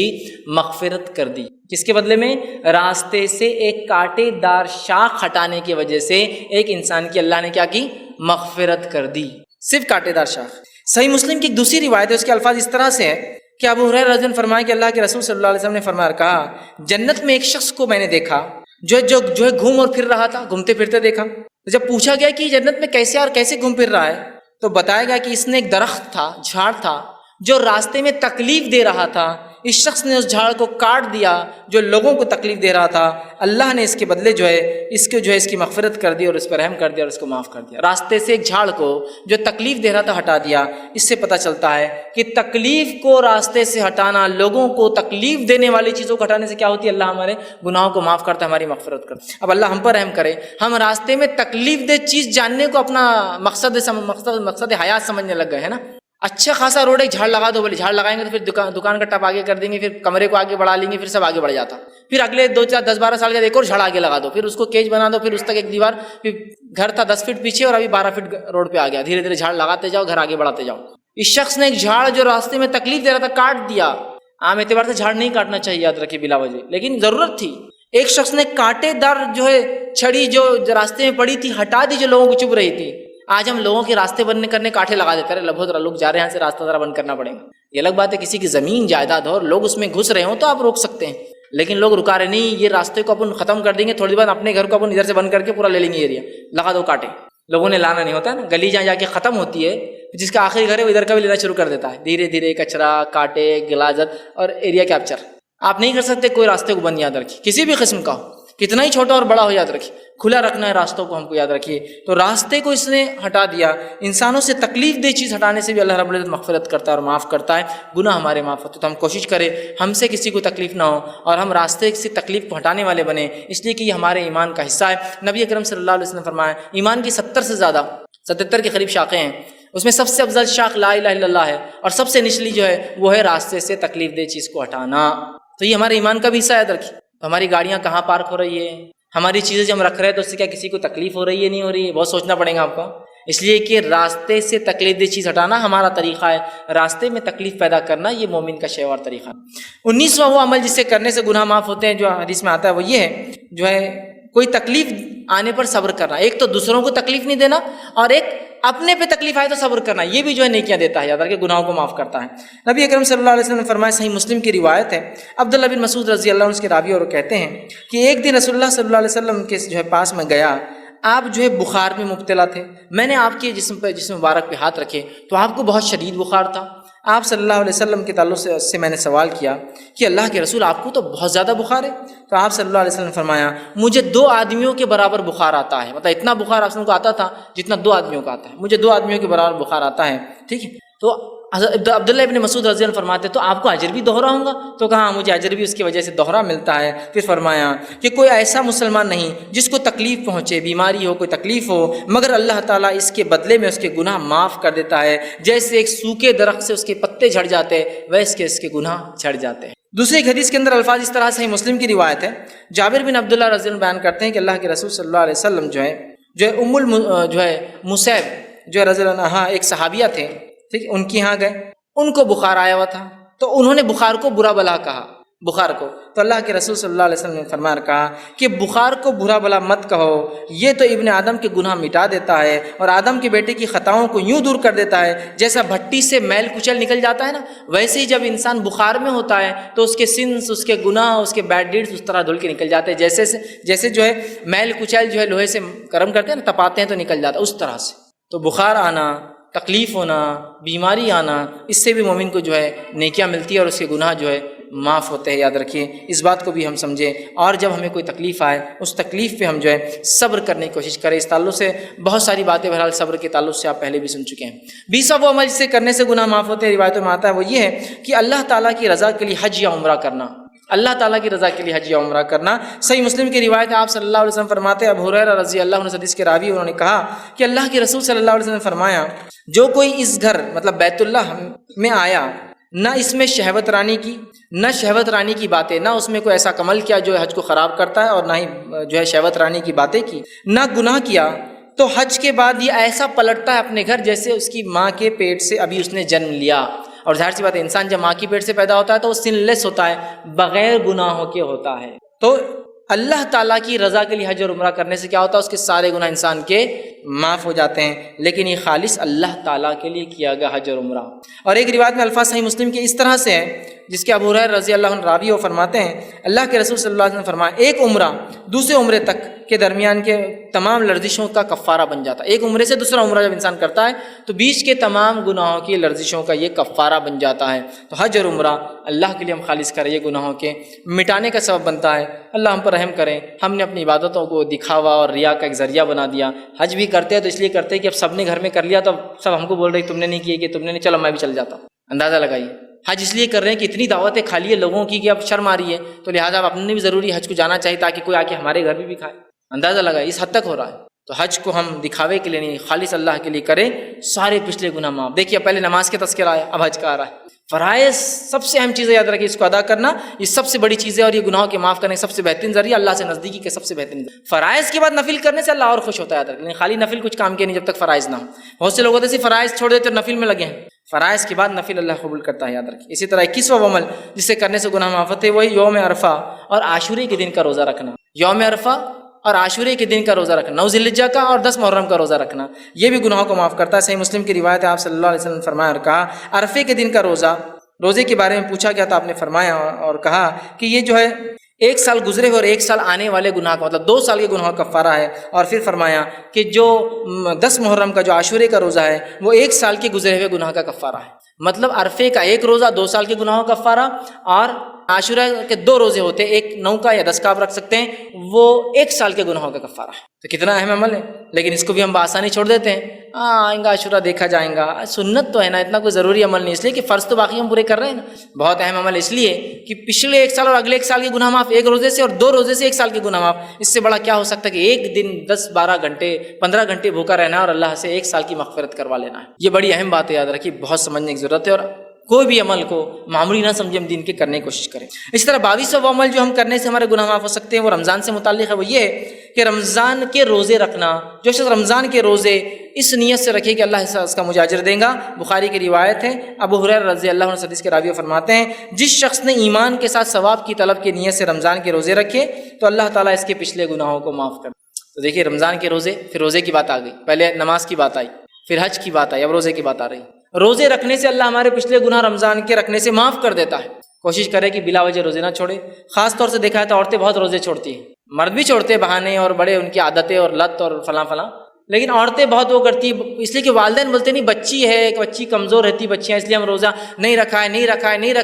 مغفرت کر دی۔ کس کے بدلے میں؟ راستے سے ایک کانٹے دار شاخ ہٹانے کی وجہ سے ایک انسان کی اللہ نے کیا کی؟ مغفرت کر دی، صرف کانٹے دار شاخ۔ صحیح مسلم کی ایک دوسری روایت ہے، اس کے الفاظ اس طرح سے ہے کہ ابو ہریرہ رضی اللہ عنہ فرمایا کہ اللہ کے رسول صلی اللہ علیہ وسلم نے فرمایا، کہا جنت میں ایک شخص کو میں نے دیکھا جو ہے گھوم اور پھر رہا تھا، گھومتے پھرتے دیکھا۔ جب پوچھا گیا کہ جنت میں کیسے اور کیسے گھوم پھر رہا ہے، تو بتایا گیا کہ اس نے ایک درخت تھا، جھاڑ تھا جو راستے میں تکلیف دے رہا تھا، اس شخص نے اس جھاڑ کو کاٹ دیا جو لوگوں کو تکلیف دے رہا تھا، اللہ نے اس کے بدلے جو ہے اس کی مغفرت کر دی اور اس پر رحم کر دیا اور اس کو معاف کر دیا۔ راستے سے ایک جھاڑ کو جو تکلیف دے رہا تھا ہٹا دیا۔ اس سے پتہ چلتا ہے کہ تکلیف کو راستے سے ہٹانا، لوگوں کو تکلیف دینے والی چیزوں کو ہٹانے سے کیا ہوتی ہے؟ اللہ ہمارے گناہوں کو معاف کرتا ہے، ہماری مغفرت کرتا ہے۔ اب اللہ ہم پر رحم کرے، ہم راستے میں تکلیف دہ چیز جاننے کو اپنا مقصد حیات سمجھنے لگ گئے، ہے نا۔ اچھا خاصا روڈ ہے، جھاڑ لگا دو، بولے جھاڑ لگائیں گے تو پھر دکان کا ٹپ آگے کر دیں گے، پھر کمرے کو آگے بڑھا لیں گے، پھر سب آگے بڑھ جاتا، پھر اگلے 2-4-10-12 سال کے ایک اور جھاڑ آگے لگا دو، پھر اس کو کیج بنا دو، پھر اس تک ایک دیوار، پھر گھر تھا 10 فٹ پیچھے اور ابھی 12 فٹ روڈ پہ آ گیا، دھیرے دھیرے جھاڑ لگاتے جاؤ، گھر آگے بڑھاتے جاؤ۔ اس شخص نے ایک جھاڑ جو راستے میں تکلیف دے رہا تھا کاٹ دیا۔ عام اعتبار سے جھاڑ نہیں کاٹنا چاہیے، یاد رکھیے، بلا وجہ، لیکن ضرورت تھی۔ ایک شخص نے کانٹے دار جو ہے چھڑی جو راستے میں پڑی تھی ہٹا دی، جو لوگوں کو چبھ رہی تھی۔ آج ہم لوگوں کے راستے بند کرنے کانٹے لگا دیتے ہیں، بہت لوگ جا رہے ہیں یہاں سے، راستہ ذرا بند کرنا پڑے گا۔ یہ الگ بات ہے کسی کی زمین جائیداد ہو اور لوگ اس میں گھس رہے ہوں تو آپ روک سکتے ہیں، لیکن لوگ رکا رہے نہیں، یہ راستے کو اپن ختم کر دیں گے، تھوڑی دیر بعد اپنے گھر کو اپن ادھر سے بند کر کے پورا لے لیں گے، ایریا لگا دو کانٹے۔ لوگوں نے لانا نہیں ہوتا ہے نا، گلی جہاں جا کے ختم ہوتی ہے، جس کا آخری گھر ہے وہ ادھر کا بھی لینا شروع کر دیتا ہے، دھیرے دھیرے کچرا، کانٹے، غلاظت اور ایریا کیپچر۔ آپ نہیں کر سکتے کوئی راستے کو بند، یاد رکھیے، کسی بھی قسم کا ہو، کتنا ہی چھوٹا اور بڑا ہو، یاد رکھیے کھلا رکھنا ہے راستوں کو ہم کو، یاد رکھیے۔ تو راستے کو اس نے ہٹا دیا۔ انسانوں سے تکلیف دہ چیز ہٹانے سے بھی اللہ رب العزت مغفرت کرتا ہے اور معاف کرتا ہے، گناہ ہمارے معاف ہوتے۔ تو ہم کوشش کریں ہم سے کسی کو تکلیف نہ ہو اور ہم راستے سے تکلیف کو ہٹانے والے بنیں، اس لیے کہ یہ ہمارے ایمان کا حصہ ہے۔ نبی اکرم صلی اللہ علیہ وسلم نے فرمایا ایمان کی 70 سے زیادہ 77 کے قریب شاخیں ہیں، اس میں سب سے افضل شاخ لا الہ الا اللہ ہے، اور سب سے نچلی جو ہے وہ ہے راستے سے تکلیف دہ چیز کو ہٹانا۔ تو یہ ہمارے ایمان کا بھی حصہ ہے، یاد رکھیے۔ ہماری گاڑیاں کہاں پارک ہو رہی ہے، ہماری چیزیں جو ہم رکھ رہے ہیں تو اس سے کیا کسی کو تکلیف ہو رہی ہے نہیں ہو رہی ہے، بہت سوچنا پڑے گا آپ کو، اس لیے کہ راستے سے تکلیف دہ چیز ہٹانا ہمارا طریقہ ہے، راستے میں تکلیف پیدا کرنا یہ مومن کا شیوار طریقہ ہے۔ 19واں وہ عمل جس سے کرنے سے گناہ معاف ہوتے ہیں جو حدیث میں آتا ہے وہ یہ ہے، جو ہے کوئی تکلیف آنے پر صبر کرنا۔ ایک تو دوسروں کو تکلیف نہیں دینا، اور ایک اپنے پہ تکلیف آئے تو صبر کرنا، یہ بھی جو ہے نیکیاں دیتا ہے، یاد رکھیں گناہوں کو معاف کرتا ہے۔ نبی اکرم صلی اللہ علیہ وسلم نے فرمایا، صحیح مسلم کی روایت ہے، عبداللہ بن مسعود رضی اللہ عنہ اس کے راوی اور کہتے ہیں کہ ایک دن رسول اللہ صلی اللہ علیہ وسلم کے جو ہے پاس میں گیا، آپ جو ہے بخار میں مبتلا تھے، میں نے آپ کے جسم مبارک پہ ہاتھ رکھے تو آپ کو بہت شدید بخار تھا۔ آپ صلی اللہ علیہ وسلم کے تعلق سے میں نے سوال کیا کہ اللہ کے رسول آپ کو تو بہت زیادہ بخار ہے، تو آپ صلی اللہ علیہ وسلم نے فرمایا مجھے 2 آدمیوں کے برابر بخار آتا ہے، مطلب اتنا بخار آپ کو آتا تھا جتنا 2 آدمیوں کا آتا ہے، مجھے 2 آدمیوں کے برابر بخار آتا ہے، ٹھیک ہے۔ تو حضرت عبداللہ ابن مسعود رضی اللہ عنہ فرماتے تو آپ کو اجر بھی دوہرا ہوگا؟ تو کہا مجھے اجر بھی اس کی وجہ سے دوہرا ملتا ہے۔ پھر فرمایا کہ کوئی ایسا مسلمان نہیں جس کو تکلیف پہنچے، بیماری ہو، کوئی تکلیف ہو، مگر اللہ تعالیٰ اس کے بدلے میں اس کے گناہ معاف کر دیتا ہے، جیسے ایک سوکھے درخت سے اس کے پتے جھڑ جاتے ویسے اس کے گناہ جھڑ جاتے ہیں۔ دوسری ایک حدیث کے اندر الفاظ اس طرح سے مسلم کی روایت ہے، جابر بن عبداللہ رضی اللہ عنہ بیان کرتے ہیں کہ اللہ کے رسول صلی اللہ علیہ وسلم جو ہے مصعب جو ہے رضی اللہ عنہ ایک صحابیہ تھے، ٹھیک، ان کے یہاں گئے، ان کو بخار آیا ہوا تھا، تو انہوں نے بخار کو برا بلا کہا، بخار کو، تو اللہ کے رسول صلی اللہ علیہ وسلم نے فرمایا کہا کہ بخار کو برا بلا مت کہو، یہ تو ابن آدم کے گناہ مٹا دیتا ہے اور آدم کے بیٹے کی خطاؤں کو یوں دور کر دیتا ہے جیسا بھٹی سے میل کچل نکل جاتا ہے نا، ویسے ہی جب انسان بخار میں ہوتا ہے تو اس کے سنس، اس کے گناہ، اس کے بیڈ ڈیڈز اس طرح دھل کے نکل جاتے ہیں، جیسے جو ہے میل کچل جو ہے لوہے سے گرم کرتے ہیں نا، تپاتے ہیں تو نکل جاتا ہے، اس طرح سے۔ تو بخار آنا، تکلیف ہونا، بیماری آنا، اس سے بھی مومن کو جو ہے نیکیاں ملتی ہے اور اس کے گناہ جو ہے معاف ہوتے ہیں، یاد رکھیے اس بات کو بھی ہم سمجھیں۔ اور جب ہمیں کوئی تکلیف آئے اس تکلیف پہ ہم جو ہے صبر کرنے کی کوشش کریں۔ اس تعلق سے بہت ساری باتیں بہرحال صبر کے تعلق سے آپ پہلے بھی سن چکے ہیں۔ 20واں وہ عمل جسے کرنے سے گناہ معاف ہوتے ہیں، روایتوں میں آتا ہے، وہ یہ ہے کہ اللہ تعالیٰ کی رضا کے لیے حج یا عمرہ کرنا، اللہ تعالیٰ کی رضا کے لیے حج یا عمرہ کرنا۔ صحیح مسلم کی روایت ہے، آپ صلی اللہ علیہ وسلم فرماتے ہیں، ابو ہریرہ رضی اللہ عنہ حدیث کے راوی، انہوں نے کہا کہ اللہ کے رسول صلی اللہ علیہ وسلم نے فرمایا جو کوئی اس گھر مطلب بیت اللہ میں آیا، نہ اس میں شہوت رانی کی، نہ شہوت رانی کی باتیں، نہ اس میں کوئی ایسا عمل کیا جو حج کو خراب کرتا ہے، اور نہ ہی جو ہے شہوت رانی کی باتیں کی، نہ گناہ کیا، تو حج کے بعد یہ ایسا پلٹتا ہے اپنے گھر جیسے اس کی ماں کے پیٹ سے ابھی اس نے جنم لیا۔ اور ظاہر سی بات ہے، انسان جب ماں کی پیٹ سے پیدا ہوتا ہے تو وہ سن لیس ہوتا ہے، بغیر گناہوں کے ہوتا ہے۔ تو اللہ تعالیٰ کی رضا کے لیے حج اور عمرہ کرنے سے کیا ہوتا ہے، اس کے سارے گناہ انسان کے معاف ہو جاتے ہیں، لیکن یہ خالص اللہ تعالیٰ کے لیے کیا گیا حج اور عمرہ۔ اور ایک روایت میں الفاظ صحیح مسلم کے اس طرح سے ہے، جس کے ابو ہریرہ رضی اللہ عنہ راوی وہ فرماتے ہیں، اللہ کے رسول صلی اللہ علیہ وسلم نے فرمایا ایک عمرہ دوسرے عمرے تک کے درمیان کے تمام لرزشوں کا کفارہ بن جاتا ہے۔ ایک عمرے سے دوسرا عمرہ جب انسان کرتا ہے تو بیچ کے تمام گناہوں کی لرزشوں کا یہ کفارہ بن جاتا ہے۔ تو حج اور عمرہ اللہ کے لیے ہم خالص کریں، یہ گناہوں کے مٹانے کا سبب بنتا ہے۔ اللہ ہم پر رحم کریں، ہم نے اپنی عبادتوں کو دکھاوا اور ریا کا ایک ذریعہ بنا دیا۔ حج بھی کرتے ہیں تو اس لیے کرتے ہیں کہ اب سب نے گھر میں کر لیا تو سب ہم کو بول رہے تم نے نہیں کیے، کہ تم نے نہیں، چلو میں بھی چل جاتا ہوں۔ اندازہ لگائیے، حج اس لیے کر رہے ہیں کہ اتنی دعوتیں کھا لی ہے لوگوں کی کہ اب شرم آ رہی ہے، تو لہٰذا اب اپنے بھی ضروری حج کو جانا چاہیے تاکہ کوئی آ کے ہمارے گھر بھی کھائے۔ اندازہ لگائیے اس حد تک ہو رہا ہے۔ تو حج کو ہم دکھاوے کے لیے نہیں، خالص اللہ کے لیے کریں، سارے پچھلے گناہ معاف۔ دیکھیے پہلے نماز کے تذکرہ آیا، اب حج کا آ رہا ہے۔ فرائض سب سے اہم چیزیں یاد رکھیے، اس کو ادا کرنا یہ سب سے بڑی چیز ہے، اور یہ گناہوں کے معاف کرنے کا سب سے بہترین ذریعہ، اللہ سے نزدیکی کے سب سے بہترین ذریعہ۔ فرائض کے بعد نفل کرنے سے اللہ اور خوش ہوتا ہے، یاد رکھیں، لیکن خالی نفل کچھ کام کے نہیں جب تک فرائض نہ ہو۔ بہت سے لوگ ہوتے ہیں فرائض چھوڑ دیتے اور نفل میں لگے ہیں، فرائض کے بعد نفل اللہ قبول کرتا ہے، یاد رکھیں۔ اسی طرح 21واں عمل جس سے کرنے سے گناہ معاف ہوتے ہیں، وہی یوم عرفہ اور عاشورے کے دن کا روزہ رکھنا۔ یوم عرفہ اور عاشورے کے دن کا روزہ رکھنا، 9 ذی الحجہ کا اور 10 محرم کا روزہ رکھنا، یہ بھی گناہوں کو معاف کرتا ہے۔ صحیح مسلم کی روایت ہے، آپ صلی اللہ علیہ وسلم نے فرمایا اور کہا، عرفے کے دن کا روزے کے بارے میں پوچھا گیا تو آپ نے فرمایا اور کہا کہ یہ جو ہے 1 سال گزرے ہوئے اور 1 سال آنے والے گناہ کا مطلب 2 سال کے گناہ کا کفارہ ہے۔ اور پھر فرمایا کہ جو 10 محرم کا جو عاشورے کا روزہ ہے وہ 1 سال کے گزرے ہوئے گناہ کا کفارہ ہے۔ مطلب عرفے کا ایک روزہ 2 سال کے گناہوں کا کفارہ، اور عاشورہ کے 2 روزے ہوتے ہیں، ایک 9 کا یا 10 کا آپ رکھ سکتے ہیں، وہ 1 سال کے گناہوں کا کفارہ ہے۔ تو کتنا اہم عمل ہے، لیکن اس کو بھی ہم بآسانی چھوڑ دیتے ہیں، آئیں گا عاشورہ دیکھا جائیں گا، سنت تو ہے نا، اتنا کوئی ضروری عمل نہیں، اس لیے کہ فرض تو باقی ہم پورے کر رہے ہیں نا۔ بہت اہم عمل اس لیے کہ پچھلے 1 سال اور اگلے 1 سال کے گناہ معاف، 1 روزے سے اور 2 روزے سے 1 سال کے گناہ معاف، اس سے بڑا کیا ہو سکتا ہے کہ ایک دن 10-12 گھنٹے 15 گھنٹے بھوکا رہنا ہے اور اللہ سے 1 سال کی مغفرت کروا لینا ہے۔ یہ بڑی اہم بات ہے، یاد رکھیے، بہت سمجھنے کی ضرورت ہے، اور کوئی بھی عمل کو معمولی نہ سمجھے، ہم دین کے کرنے کی کوشش کریں۔ اس طرح 22واں عمل جو ہم کرنے سے ہمارے گناہ معاف ہو سکتے ہیں وہ رمضان سے متعلق ہے، وہ یہ ہے کہ رمضان کے روزے رکھنا۔ جو شخص رمضان کے روزے اس نیت سے رکھے کہ اللہ اس کا مجھے اجر دے گا، بخاری کی روایت ہے، ابو ہریرہ رضی اللہ عنہ حدیث کے راوی فرماتے ہیں، جس شخص نے ایمان کے ساتھ ثواب کی طلب کی نیت سے رمضان کے روزے رکھے تو اللہ تعالیٰ اس کے پچھلے گناہوں کو معاف کر۔ تو دیکھیے رمضان کے روزے، پھر روزے کی بات آ گئی، پہلے نماز کی بات آئی، پھر حج کی بات آئی، اب روزے کی بات آ رہی۔ روزے رکھنے سے اللہ ہمارے پچھلے گناہ رمضان کے رکھنے سے معاف کر دیتا ہے۔ کوشش کرے کہ بلا وجہ روزے نہ چھوڑے۔ خاص طور سے دیکھا ہے تو عورتیں بہت روزے چھوڑتی ہیں، مرد بھی چھوڑتے ہیں بہانے اور بڑے ان کی عادتیں اور لت اور فلاں فلاں، لیکن عورتیں بہت وہ کرتی ہیں، اس لیے کہ والدین بولتے نہیں بچی ہے، ایک بچی کمزور رہتی بچیاں، اس لیے ہم روزہ نہیں رکھا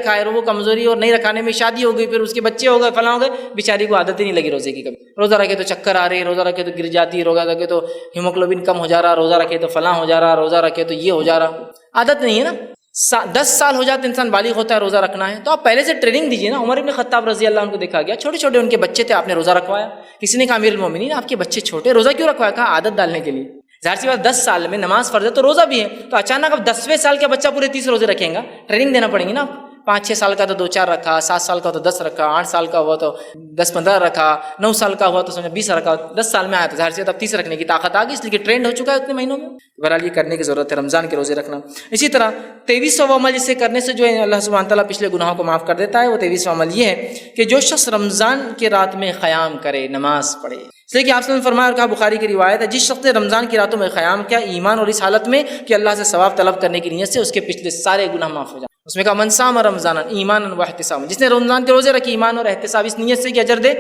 ہے، اور وہ کمزوری اور نہیں رکھانے میں شادی ہو گئی، پھر اس کے بچے ہو گئے، فلاں ہو گئے، بیچاری کو عادت ہی نہیں لگی روزے کی۔ کبھی روزہ رکھے تو چکر آ رہے، روزہ رکھے تو گر جاتی، روزہ رکھے تو ہیموگلوبن کم ہو جا رہا، روزہ رکھے تو فلاں ہو جا رہا، روزہ رکھے تو یہ ہو جا رہا، عادت نہیں ہے نا۔ 10 سال ہو جاتے انسان بالغ ہوتا ہے روزہ رکھنا ہے، تو آپ پہلے سے ٹریننگ دیجیے نا۔ عمر بن خطاب رضی اللہ عنہ کو دیکھا گیا، چھوٹے چھوٹے ان کے بچے تھے، آپ نے روزہ رکھوایا۔ کسی نے کہا امیر المومنین آپ کے بچے چھوٹے، روزہ کیوں رکھوایا؟ کہا عادت ڈالنے کے لیے۔ ظاہر سی بات 10 سال میں نماز فرض ہے تو روزہ بھی ہے، تو اچانک اب 10ویں سال کا بچہ پورے 30 روزے رکھیں گا؟ ٹریننگ دینا پڑیں گی نا آپ۔ 5-6 سال کا تو 2-4 رکھا، 7 سال کا تو 10 رکھا، 8 سال کا ہوا تو 10-15 رکھا، 9 سال کا ہوا تو سمجھو 20 رکھا، 10 سال میں آیا تو ظاہر سی بات اب 30 رکھنے کی طاقت آ گئی، اس لیے کہ ٹرینڈ ہو چکا ہے اتنے مہینوں میں۔ بہرحال یہ کرنے کی ضرورت ہے، رمضان کے روزے رکھنا۔ اسی طرح 23واں عمل جسے کرنے سے جو ہے اللہ سبحانہ تعالیٰ پچھلے گناہوں کو معاف کر دیتا ہے، وہ 23واں عمل یہ ہے کہ جو شخص رمضان کے رات میں قیام کرے، نماز پڑھے۔ اس لیے کہ آپ نے فرمایا اور کہا، بخاری کی روایت ہے، جس شخص نے رمضان کی راتوں میں قیام کیا ایمان اور اس حالت میں کہ اللہ سے ثواب طلب کرنے کی نیت سے، اس کے پچھلے سارے گناہ معاف ہو جائیں۔ اس میں کہا من صام رمضان ایمانا واحتسابا، جس نے رمضان کے روزے رکھے ایمان اور احتساب اس نیت سے کہ اجر دے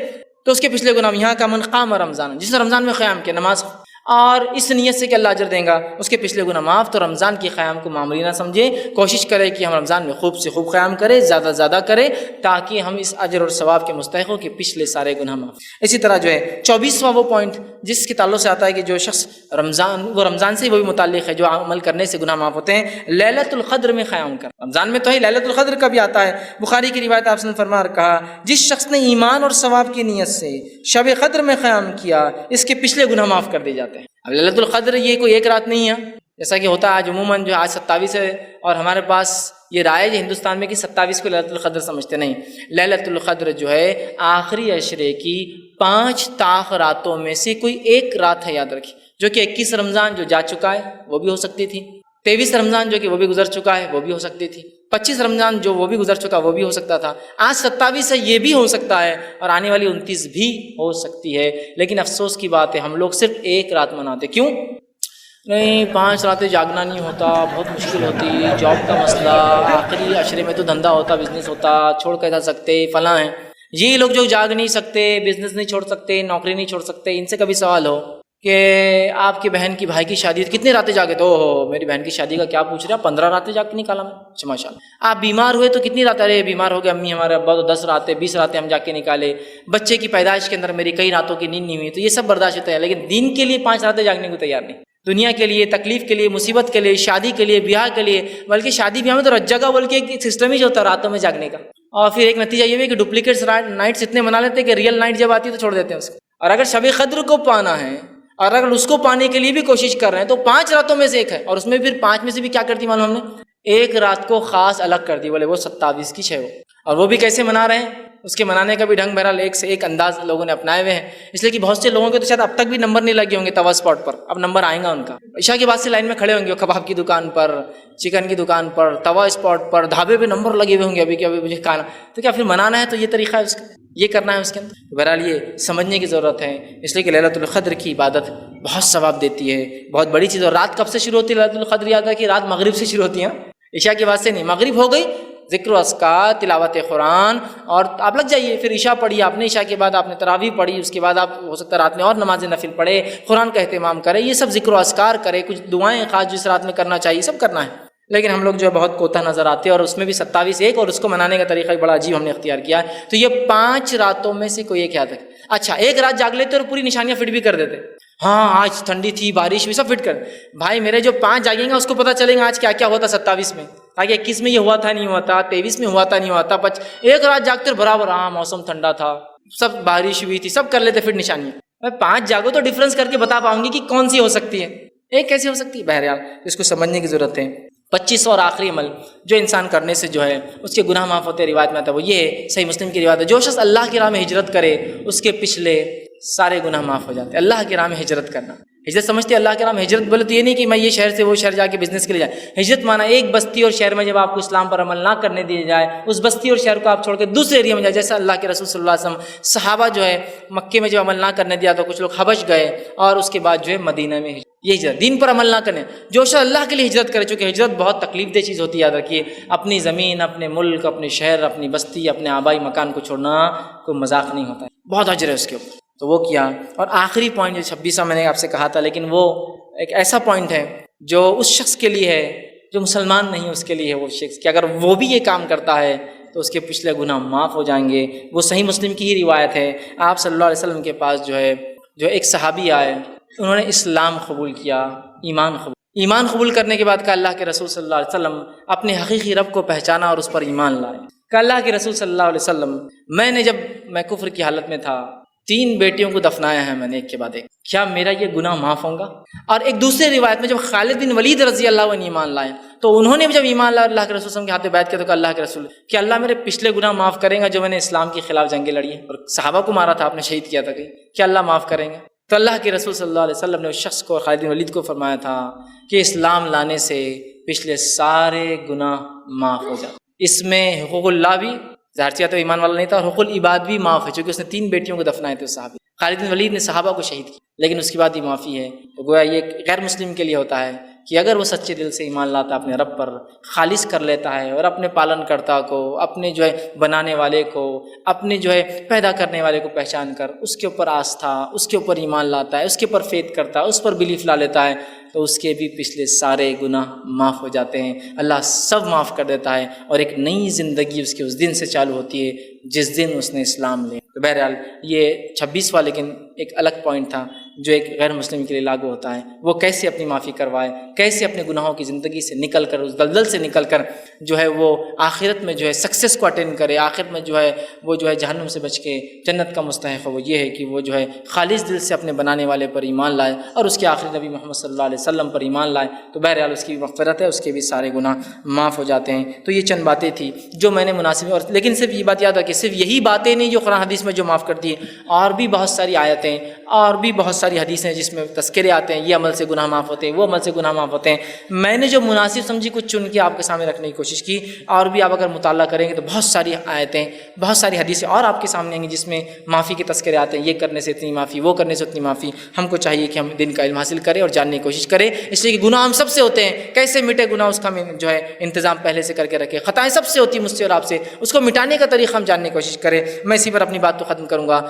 تو اس کے پچھلے گناہ۔ یہاں کا من قام رمضان، جس نے رمضان میں قیام کیا، نماز اور اس نیت سے کہ اللہ اجر دیں گا، اس کے پچھلے گناہ معاف۔ تو رمضان کی قیام کو معمولی نہ سمجھے، کوشش کرے کہ ہم رمضان میں خوب سے خوب قیام کریں، زیادہ سے زیادہ کریں، تاکہ ہم اس اجر اور ثواب کے مستحق ہوں کہ پچھلے سارے گناہ معاف۔ اسی طرح جو ہے 24واں وہ پوائنٹ جس کے تعلق سے آتا ہے کہ جو شخص رمضان سے وہی متعلق ہے جو عمل کرنے سے گناہ معاف ہوتے ہیں، لیلۃ القدر میں قیام کر۔ رمضان میں تو ہی لیلۃ القدر کا بھی آتا ہے۔ بخاری کی روایت آپ نے فرمایا اور کہا، جس شخص نے ایمان اور ثواب کی نیت سے شب قدر میں قیام کیا، اس کے پچھلے گناہ معاف کر دیے جاتے ہیں۔ اب لیلۃ القدر یہ کوئی ایک رات نہیں ہے جیسا کہ ہوتا ہے آج عموماً، جو آج 27 ہے اور ہمارے پاس یہ رائے ہے ہندوستان میں کہ 27 کو لیلۃ القدر سمجھتے نہیں۔ لیلۃ القدر جو ہے آخری عشرے کی 5 طاق راتوں میں سے کوئی ایک رات ہے، یاد رکھیے، جو کہ 21 رمضان جو جا چکا ہے وہ بھی ہو سکتی تھی، 23 رمضان جو کہ وہ بھی گزر چکا ہے وہ بھی ہو سکتی تھی، 25 رمضان جو وہ بھی گزر چکا وہ بھی ہو سکتا تھا، آج 27 ہے یہ بھی ہو سکتا ہے، اور آنے والی 29 بھی ہو سکتی ہے۔ لیکن افسوس کی بات ہے ہم لوگ صرف ایک رات مناتے۔ کیوں؟ نہیں 5 راتیں جاگنا نہیں ہوتا، بہت مشکل ہوتی، جاب کا مسئلہ، آخری عشرے میں تو دھندا ہوتا، بزنس ہوتا، چھوڑ کے جا سکتے، فلاں ہیں۔ یہ لوگ جو جاگ نہیں سکتے، بزنس نہیں چھوڑ سکتے، نوکری نہیں چھوڑ سکتے، ان سے کبھی سوال ہو کہ آپ کی بہن کی بھائی کی شادی کتنی راتیں جاگے؟ تو میری بہن کی شادی کا کیا پوچھ رہا، 15 راتیں جاگ کے نکالا میں۔ اچھا ماشاء اللہ۔ آپ بیمار ہوئے تو کتنی راتیں؟ ارے بیمار ہو گئے امی ہمارے ابا تو 10 راتیں 20 راتیں ہم جا کے نکالے۔ بچے کی پیدائش کے اندر میری کئی راتوں کی نیند نہیں ہوئی، تو یہ سب برداشت ہوتا ہے، لیکن دین کے لیے 5 راتیں جاگنے کو تیار نہیں، دنیا کے لیے، تکلیف کے لیے، مصیبت کے لیے، شادی کے لیے، بیاہ کے لیے، بلکہ شادی بیاہ میں تو رج جگہ بول کے ایک سسٹم ہی جو ہوتا ہے راتوں میں جاگنے کا۔ اور پھر ایک نتیجہ یہ بھی کہ ڈپلیکیٹس نائٹس اتنے بنا لیتے ہیں کہ ریئل نائٹ جب آتی ہے تو چھوڑ دیتے ہیں اس کو۔ اور اگر شب قدر کو پانا ہے اور اگر اس کو پانے کے لیے بھی کوشش کر رہے ہیں تو 5 راتوں میں سے ایک ہے، اور اس میں پھر 5 میں سے بھی کیا کرتی معلوم ہم نے؟ ایک رات کو خاص الگ کر دی، بولے وہ 27 کی 6 وہ، اور وہ بھی کیسے منا رہے ہیں؟ اس کے منانے کا بھی ڈھنگ بہرحال ایک سے ایک انداز لوگوں نے اپنائے ہوئے ہیں، اس لیے کہ بہت سے لوگوں کے تو شاید اب تک بھی نمبر نہیں لگے ہوں گے توا اسپاٹ پر، اب نمبر آئیں گا ان کا۔ عشاء کے بعد سے لائن میں کھڑے ہوں گے، کباب کی دکان پر، چکن کی دکان پر، توا اسپاٹ پر، ڈھابے پہ نمبر لگے ہوئے ہوں گے ابھی کہ ابھی مجھے کھانا، تو کیا پھر منانا ہے تو یہ طریقہ ہے اس کا، یہ کرنا ہے اس کے اندر۔ بہرحال یہ سمجھنے کی ضرورت ہے، اس لیے کہ لیلۃ القدر کی عبادت بہت ثواب دیتی ہے، بہت بڑی چیز۔ اور رات کب سے شروع ہوتی ہے لیلۃ القدر؟ یاد ہے کہ رات مغرب سے شروع ہوتی ہے، عشاء کے بعد سے نہیں، مغرب ہو گئی ذکر و اذکار، تلاوت قرآن، اور آپ لگ جائیے، پھر عشاء پڑھی آپ نے، عشاء کے بعد آپ نے تراویح پڑھی، اس کے بعد آپ ہو سکتا ہے رات میں اور نماز نفل پڑھے، قرآن کا اہتمام کرے، یہ سب ذکر و اذکار کرے، کچھ دعائیں خاص جس رات میں کرنا چاہیے سب کرنا ہے۔ لیکن ہم لوگ جو ہے بہت کوتاہ نظر آتے ہیں، اور اس میں بھی 27 ایک، اور اس کو منانے کا طریقہ بڑا عجیب ہم نے اختیار کیا ہے۔ تو یہ 5 راتوں میں سے کوئی ایک یاد رکھے۔ اچھا ایک رات جاگ لیتے اور پوری نشانیاں فٹ بھی کر دیتے، ہاں آج ٹھنڈی تھی، بارش بھی، سب فٹ کر۔ بھائی میرے جو 5 جاگیں گے اس کو پتہ چلے گا آج کیا کیا ہوا تھا 27 میں، تاکہ 21 میں یہ ہوا تھا نہیں ہوا تھا، 23 میں ہوا تھا نہیں ہوا تھا، ایک رات جاگتے اور برابر ہاں موسم ٹھنڈا تھا، سب بارش ہوئی تھی، سب کر لیتے پھر نشانیاں۔ میں 5 جاگو تو ڈفرینس کر کے بتا پاؤں گی کہ کون سی ہو سکتی ہے، ایک کیسی ہو سکتی ہے۔ بہرحال اس کو سمجھنے کی ضرورت ہے۔ 25 اور آخری عمل جو انسان کرنے سے جو ہے اس کے گناہ معاف ہوتے، روایت میں آتا ہے وہ یہ ہے، صحیح مسلم کی روایت ہے، جو شخص اللہ کی راہ میں ہجرت کرے اس کے پچھلے سارے گناہ معاف ہو جاتے ہیں۔ اللہ کی راہ میں ہجرت کرنا، ہجرت سمجھتے ہیں اللہ کے راہ میں ہجرت بولے تو یہ نہیں کہ میں یہ شہر سے وہ شہر جا کے بزنس کے لیے جائے، ہجرت مانا ایک بستی اور شہر میں جب آپ کو اسلام پر عمل نہ کرنے دیے جائے، اس بستی اور شہر کو آپ چھوڑ کے دوسرے ایریا میں جائے، جیسا اللہ کے رسول صلی اللہ علیہ وسلم صحابہ جو ہے مکے میں جو عمل نہ کرنے دیا تو کچھ لوگ حبش گئے، اور اس کے بعد جو ہے مدینہ میں یہ ہجرت، دین پر عمل نہ کرنے، جو شخص اللہ کے لیے ہجرت کرے، چونکہ ہجرت بہت تکلیف دہ چیز ہوتی ہے، یاد رکھیے، اپنی زمین، اپنے ملک، اپنے شہر، اپنی بستی، اپنے آبائی مکان کو چھوڑنا کوئی مذاق نہیں ہوتا ہے، بہت اجر ہے اس کے اوپر، تو وہ کیا۔ اور آخری پوائنٹ جو 26واں میں نے آپ سے کہا تھا، لیکن وہ ایک ایسا پوائنٹ ہے جو اس شخص کے لیے ہے جو مسلمان نہیں، اس کے لیے ہے وہ شخص کہ اگر وہ بھی یہ کام کرتا ہے تو اس کے پچھلے گناہ معاف ہو جائیں گے۔ وہ صحیح مسلم کی ہی روایت ہے، آپ صلی اللہ علیہ وسلم کے پاس جو ایک صحابی آئے، انہوں نے اسلام قبول کیا، ایمان قبول، ایمان قبول کرنے کے بعد کہا اللہ کے رسول صلی اللہ علیہ وسلم اپنے حقیقی رب کو پہچانا اور اس پر ایمان لائے۔ کہ اللہ کے رسول صلی اللہ علیہ وسلم جب میں کفر کی حالت میں تھا 3 بیٹیوں کو دفنایا ہے میں نے ایک کے بعد ایک، کیا میرا یہ گناہ معاف ہوگا؟ اور ایک دوسرے روایت میں جب خالد بن ولید رضی اللہ عنہ ایمان لائے تو انہوں نے بھی جب ایمان لایا اللہ کے رسول صلی اللہ علیہ وسلم کے ہاتھ میں بیعت کیا تو کہا اللہ کے رسول کہ اللہ میرے پچھلے گناہ معاف کریں گا جو میں نے اسلام کے خلاف جنگیں لڑی ہیں اور صحابہ کو مارا تھا، آپ نے شہید کیا تھا، کیا اللہ معاف کریں گے؟ تو اللہ کے رسول صلی اللہ علیہ وسلم نے اس شخص کو خالد بن ولید کو فرمایا تھا کہ اسلام لانے سے پچھلے سارے گناہ معاف ہو جاتے، اس میں حقوق اللہ بھی ظاہر سی تو ایمان والا نہیں تھا اور حقوق العباد بھی معاف ہے، چونکہ اس نے 3 بیٹیوں کو دفنائے تھے اس صحابی۔ خالد بن ولید نے صحابہ کو شہید کیا لیکن اس کے بعد یہ معافی ہے۔ تو گویا یہ غیر مسلم کے لیے ہوتا ہے کہ اگر وہ سچے دل سے ایمان لاتا اپنے رب پر، خالص کر لیتا ہے اور اپنے پالن کرتا کو، اپنے بنانے والے کو، اپنے پیدا کرنے والے کو پہچان کر اس کے اوپر آستھا، اس کے اوپر ایمان لاتا ہے، اس کے اوپر فیتھ کرتا ہے، اس پر بلیف لا لیتا ہے تو اس کے بھی پچھلے سارے گناہ معاف ہو جاتے ہیں، اللہ سب معاف کر دیتا ہے اور ایک نئی زندگی اس کے اس دن سے چالو ہوتی ہے جس دن اس نے اسلام لیا۔ تو بہرحال یہ 26واں لیکن ایک الگ پوائنٹ تھا جو ایک غیر مسلم کے لیے لاگو ہوتا ہے، وہ کیسے اپنی معافی کروائے، کیسے اپنے گناہوں کی زندگی سے نکل کر اس دلدل سے نکل کر وہ آخرت میں سکسیس کو اٹینڈ کرے، آخرت میں وہ جہنم سے بچ کے جنت کا مستحق ہے۔ وہ یہ ہے کہ وہ خالص دل سے اپنے بنانے والے پر ایمان لائے اور اس کے آخری نبی محمد صلی اللہ علیہ وسلم پر ایمان لائے تو بہرحال اس کی مغفرت ہے، اس کے بھی سارے گناہ معاف ہو جاتے ہیں۔ تو یہ چند باتیں تھیں جو میں نے مناسب، اور لیکن صرف یہ بات یاد ہے کہ صرف یہی باتیں نہیں جو قرآن حدیث میں جو معاف کرتی ہیں، اور بھی بہت ساری آیتیں اور بھی بہت ساری حدیثیں جس میں تذکرے آتے ہیں، یہ عمل سے گناہ معاف ہوتے ہیں، وہ عمل سے گناہ معاف ہوتے ہیں۔ میں نے جو مناسب سمجھی کچھ چن کے آپ کے سامنے رکھنے کی کوشش کی، اور بھی آپ اگر مطالعہ کریں گے تو بہت ساری آیتیں، بہت ساری حدیثیں اور آپ کے سامنے آئیں گی جس میں معافی کے تذکرے آتے ہیں، یہ کرنے سے اتنی معافی، وہ کرنے سے اتنی معافی۔ ہم کو چاہیے کہ ہم دین کا علم حاصل کریں اور جاننے کی کوشش کریں، اس لیے کہ گناہ ہم سب سے ہوتے ہیں، کیسے مٹے گناہ اس کا ہم انتظام پہلے سے کر کے رکھیں، خطائیں سب سے ہوتی ہیں مجھ سے اور آپ سے، اس کو مٹانے کا طریقہ ہم جاننے کی کوشش کریں۔ میں اسی پر اپنی بات کو ختم کروں گا۔